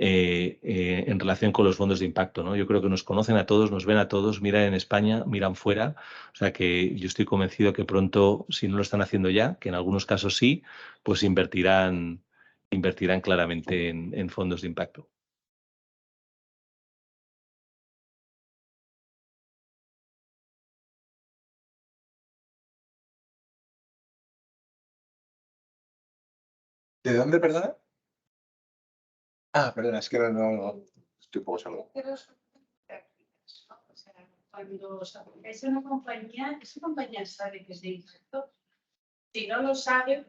en relación con los fondos de impacto, ¿no? Yo creo que nos conocen a todos, nos ven a todos, miran en España, miran fuera. O sea que yo estoy convencido que pronto, si no lo están haciendo ya, que en algunos casos sí, pues invertirán claramente en fondos de impacto. ¿De dónde, perdona? Ah, perdona, es que no estoy un poco solo. Cuando es una compañía sabe que es de impacto. Si no lo sabe,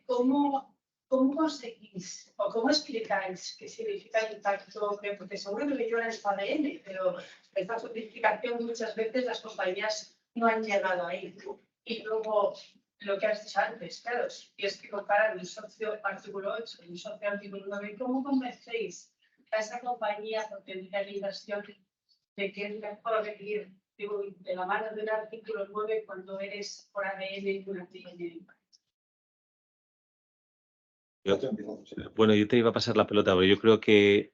¿cómo conseguís o cómo explicáis qué significa el impacto? Porque seguro que lo llevan en ADN, pero esta simplificación muchas veces las compañías no han llegado ahí. Y luego, lo que has dicho antes, claro, si es que comparar un socio artículo 8 y un socio artículo 9, ¿cómo convencéis a esa compañía potencial de inversión de que es mejor ir de la mano de un artículo 9 cuando eres por ADN una ADN? Bueno, yo te iba a pasar la pelota, pero yo creo que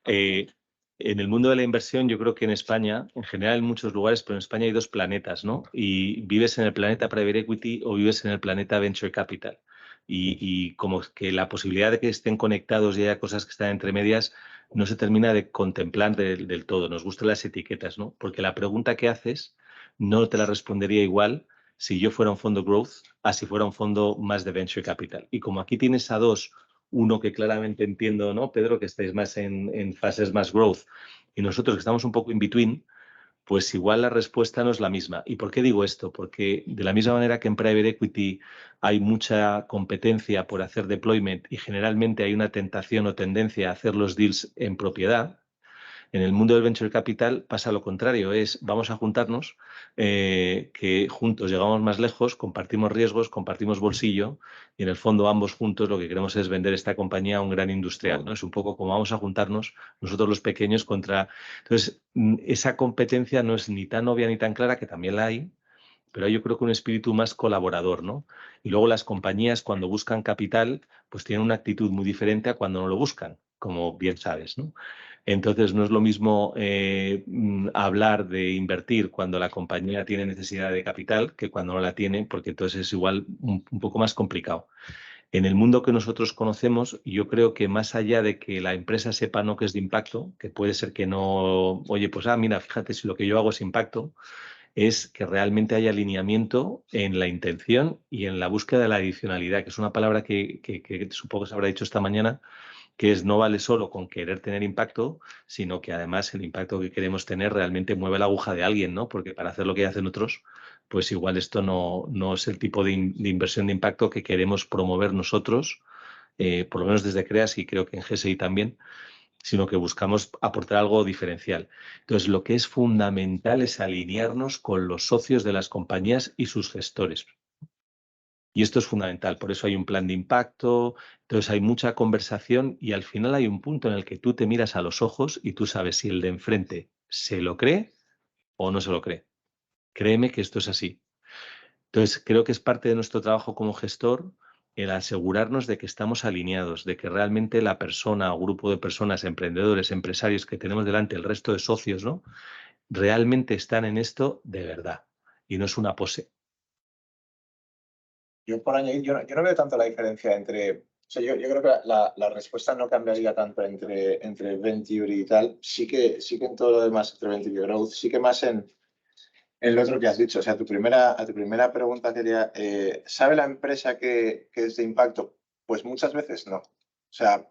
en el mundo de la inversión, yo creo que en España, en general en muchos lugares, pero en España hay dos planetas, ¿no? Y vives en el planeta Private Equity o vives en el planeta Venture Capital. Y como que la posibilidad de que estén conectados y haya cosas que están entre medias no se termina de contemplar del todo. Nos gustan las etiquetas, ¿no? Porque la pregunta que haces no te la respondería igual si yo fuera un fondo growth a si fuera un fondo más de Venture Capital. Y como aquí tienes a dos, uno que claramente entiendo, ¿no, Pedro? Que estáis más en fases más growth y nosotros que estamos un poco in between, pues igual la respuesta no es la misma. ¿Y por qué digo esto? Porque de la misma manera que en Private Equity hay mucha competencia por hacer deployment y generalmente hay una tentación o tendencia a hacer los deals en propiedad, en el mundo del venture capital pasa lo contrario, es vamos a juntarnos, que juntos llegamos más lejos, compartimos riesgos, compartimos bolsillo y en el fondo ambos juntos lo que queremos es vender esta compañía a un gran industrial, ¿no? Es un poco como vamos a juntarnos nosotros los pequeños contra... Entonces, esa competencia no es ni tan obvia ni tan clara, que también la hay, pero yo creo que un espíritu más colaborador, ¿no? Y luego las compañías cuando buscan capital, pues tienen una actitud muy diferente a cuando no lo buscan, como bien sabes, ¿no? Entonces no es lo mismo hablar de invertir cuando la compañía tiene necesidad de capital que cuando no la tiene, porque entonces es igual un poco más complicado. En el mundo que nosotros conocemos, yo creo que más allá de que la empresa sepa no que es de impacto, que puede ser que no, oye, pues mira, fíjate si lo que yo hago es impacto, es que realmente haya alineamiento en la intención y en la búsqueda de la adicionalidad, que es una palabra que supongo que se habrá dicho esta mañana, que es no vale solo con querer tener impacto, sino que además el impacto que queremos tener realmente mueve la aguja de alguien, ¿no? Porque para hacer lo que hacen otros, pues igual esto no es el tipo de inversión de impacto que queremos promover nosotros, por lo menos desde CREAS y creo que en GSI también, sino que buscamos aportar algo diferencial. Entonces, lo que es fundamental es alinearnos con los socios de las compañías y sus gestores. Y esto es fundamental, por eso hay un plan de impacto, entonces hay mucha conversación y al final hay un punto en el que tú te miras a los ojos y tú sabes si el de enfrente se lo cree o no se lo cree. Créeme que esto es así. Entonces, creo que es parte de nuestro trabajo como gestor el asegurarnos de que estamos alineados, de que realmente la persona o grupo de personas, emprendedores, empresarios que tenemos delante, el resto de socios, ¿no? Realmente están en esto de verdad y no es una pose. Yo por añadir, yo no veo tanto la diferencia entre... O sea, yo creo que la respuesta no cambiaría tanto entre Venture y tal. Sí que en todo lo demás, entre Venture y Growth, sí que más en lo otro que has dicho. O sea, a tu primera pregunta sería, ¿sabe la empresa que es de impacto? Pues muchas veces no. O sea,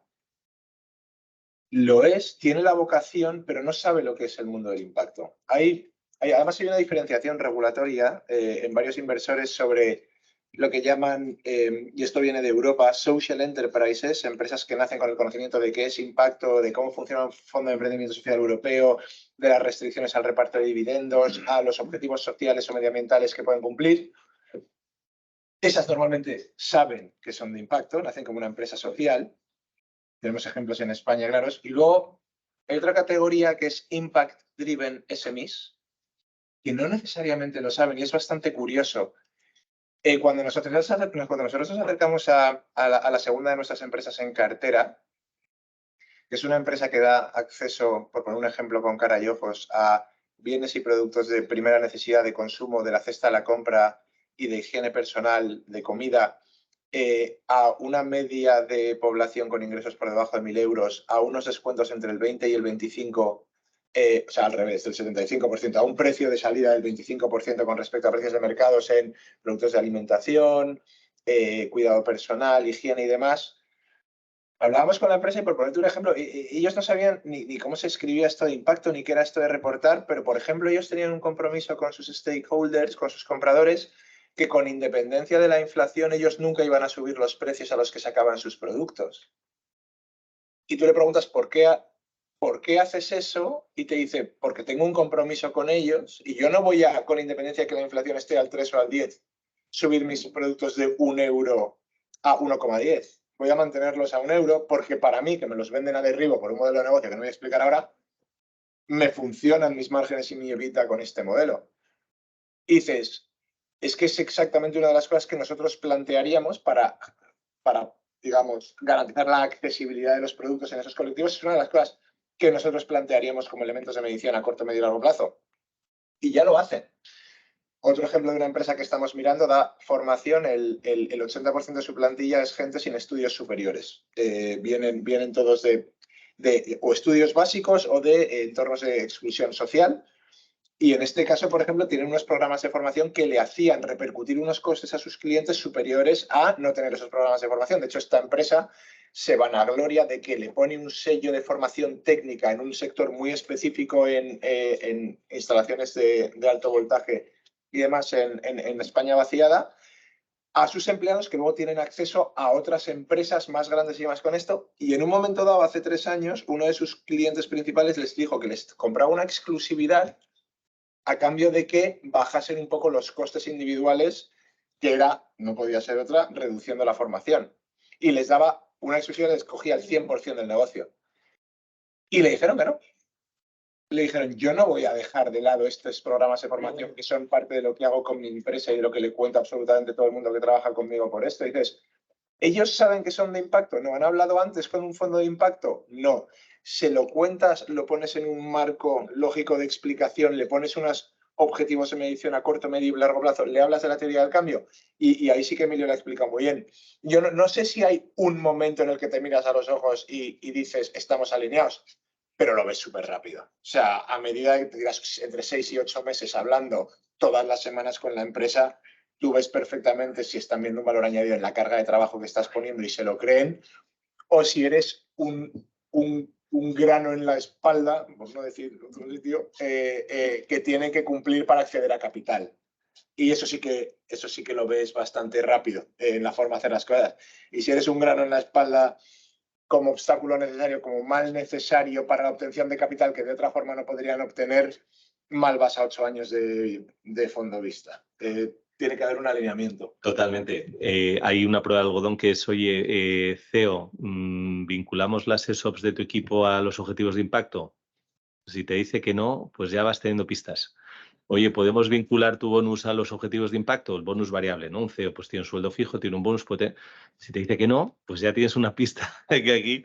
lo es, tiene la vocación, pero no sabe lo que es el mundo del impacto. Además hay una diferenciación regulatoria en varios inversores sobre lo que llaman, y esto viene de Europa, social enterprises, empresas que nacen con el conocimiento de qué es impacto, de cómo funciona un fondo de emprendimiento social europeo, de las restricciones al reparto de dividendos, a los objetivos sociales o medioambientales que pueden cumplir. Esas normalmente saben que son de impacto, nacen como una empresa social. Tenemos ejemplos en España claros. Y luego hay otra categoría que es Impact Driven SMEs, que no necesariamente lo saben y es bastante curioso. Cuando nosotros nos acercamos a la segunda de nuestras empresas en cartera, que es una empresa que da acceso, por poner un ejemplo con cara y ojos, a bienes y productos de primera necesidad de consumo, de la cesta a la compra y de higiene personal, de comida, a una media de población con ingresos por debajo de 1.000 euros, a unos descuentos entre el 20 y el 25%, o sea, al revés, del 75%, a un precio de salida del 25% con respecto a precios de mercados en productos de alimentación, cuidado personal, higiene y demás. Hablábamos con la empresa y, por ponerte un ejemplo, ellos no sabían ni cómo se escribía esto de impacto, ni qué era esto de reportar, pero, por ejemplo, ellos tenían un compromiso con sus stakeholders, con sus compradores, que con independencia de la inflación ellos nunca iban a subir los precios a los que sacaban sus productos. Y tú le preguntas ¿por qué haces eso? Y te dice, porque tengo un compromiso con ellos y yo no voy a, con independencia de que la inflación esté al 3 o al 10, subir mis productos de 1 euro a 1,10. Voy a mantenerlos a 1 euro porque para mí, que me los venden a derribo por un modelo de negocio que no voy a explicar ahora, me funcionan mis márgenes y mi EBITDA con este modelo. Y dices, es que es exactamente una de las cosas que nosotros plantearíamos para digamos, garantizar la accesibilidad de los productos en esos colectivos. Es una de las cosas que nosotros plantearíamos como elementos de medición a corto, medio y largo plazo. Y ya lo hacen. Otro ejemplo de una empresa que estamos mirando da formación. El 80% de su plantilla es gente sin estudios superiores. Vienen todos de o estudios básicos o de entornos de exclusión social. Y en este caso, por ejemplo, tienen unos programas de formación que le hacían repercutir unos costes a sus clientes superiores a no tener esos programas de formación. De hecho, esta empresa se vanagloria de que le pone un sello de formación técnica en un sector muy específico en instalaciones de alto voltaje y demás en España vaciada, a sus empleados que luego tienen acceso a otras empresas más grandes y más con esto. Y en un momento dado, hace 3 años, uno de sus clientes principales les dijo que les compraba una exclusividad a cambio de que bajasen un poco los costes individuales, que era, no podía ser otra, reduciendo la formación. Y les daba una exclusividad, les cogía el 100% del negocio. Y le dijeron que no. Le dijeron, yo no voy a dejar de lado estos programas de formación que son parte de lo que hago con mi empresa y de lo que le cuento absolutamente todo el mundo que trabaja conmigo por esto. Y dices, ¿ellos saben que son de impacto? ¿No han hablado antes con un fondo de impacto? No. Se lo cuentas, lo pones en un marco lógico de explicación, le pones unos objetivos de medición a corto, medio y largo plazo, le hablas de la teoría del cambio y ahí sí que Emilio lo explica muy bien. Yo no sé si hay un momento en el que te miras a los ojos y dices, estamos alineados, pero lo ves súper rápido. O sea, a medida que te digas entre 6 y 8 meses hablando todas las semanas con la empresa, tú ves perfectamente si están viendo un valor añadido en la carga de trabajo que estás poniendo y se lo creen, o si eres un grano en la espalda, por no decir otro sitio, que tienen que cumplir para acceder a capital. Y eso sí que lo ves bastante rápido en la forma de hacer las cosas. Y si eres un grano en la espalda como obstáculo necesario, como mal necesario para la obtención de capital que de otra forma no podrían obtener, mal vas a 8 años de fondo vista. Tiene que haber un alineamiento. Totalmente. Hay una prueba de algodón que es, oye, CEO, ¿vinculamos las ESOPs de tu equipo a los objetivos de impacto? Si te dice que no, pues ya vas teniendo pistas. Oye, ¿podemos vincular tu bonus a los objetivos de impacto? El bonus variable, ¿no? Un CEO pues tiene un sueldo fijo, tiene un bonus. Si te dice que no, pues ya tienes una pista de que aquí.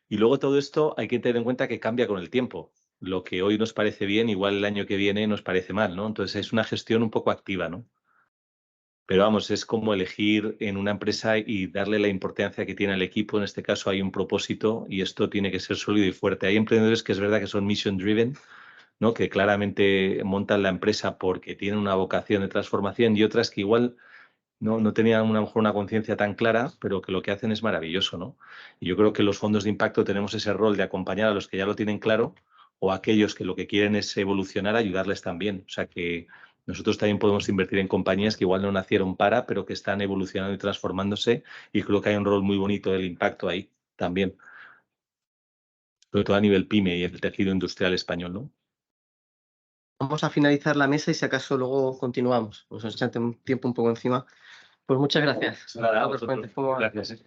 Y luego todo esto hay que tener en cuenta que cambia con el tiempo. Lo que hoy nos parece bien, igual el año que viene nos parece mal, ¿no? Entonces es una gestión un poco activa, ¿no? Pero vamos, es como elegir en una empresa y darle la importancia que tiene al equipo. En este caso hay un propósito y esto tiene que ser sólido y fuerte. Hay emprendedores que es verdad que son mission driven, ¿no? Que claramente montan la empresa porque tienen una vocación de transformación, y otras que igual no tenían a lo mejor una conciencia tan clara, pero que lo que hacen es maravilloso, ¿no? Y yo creo que los fondos de impacto tenemos ese rol de acompañar a los que ya lo tienen claro, o a aquellos que lo que quieren es evolucionar, ayudarles también. O sea que nosotros también podemos invertir en compañías que igual no nacieron pero que están evolucionando y transformándose, y creo que hay un rol muy bonito del impacto ahí también, sobre todo a nivel PYME y el tejido industrial español, ¿no? Vamos a finalizar la mesa y si acaso luego continuamos. Nos echa un tiempo un poco encima. Pues muchas gracias. Nada, Gracias.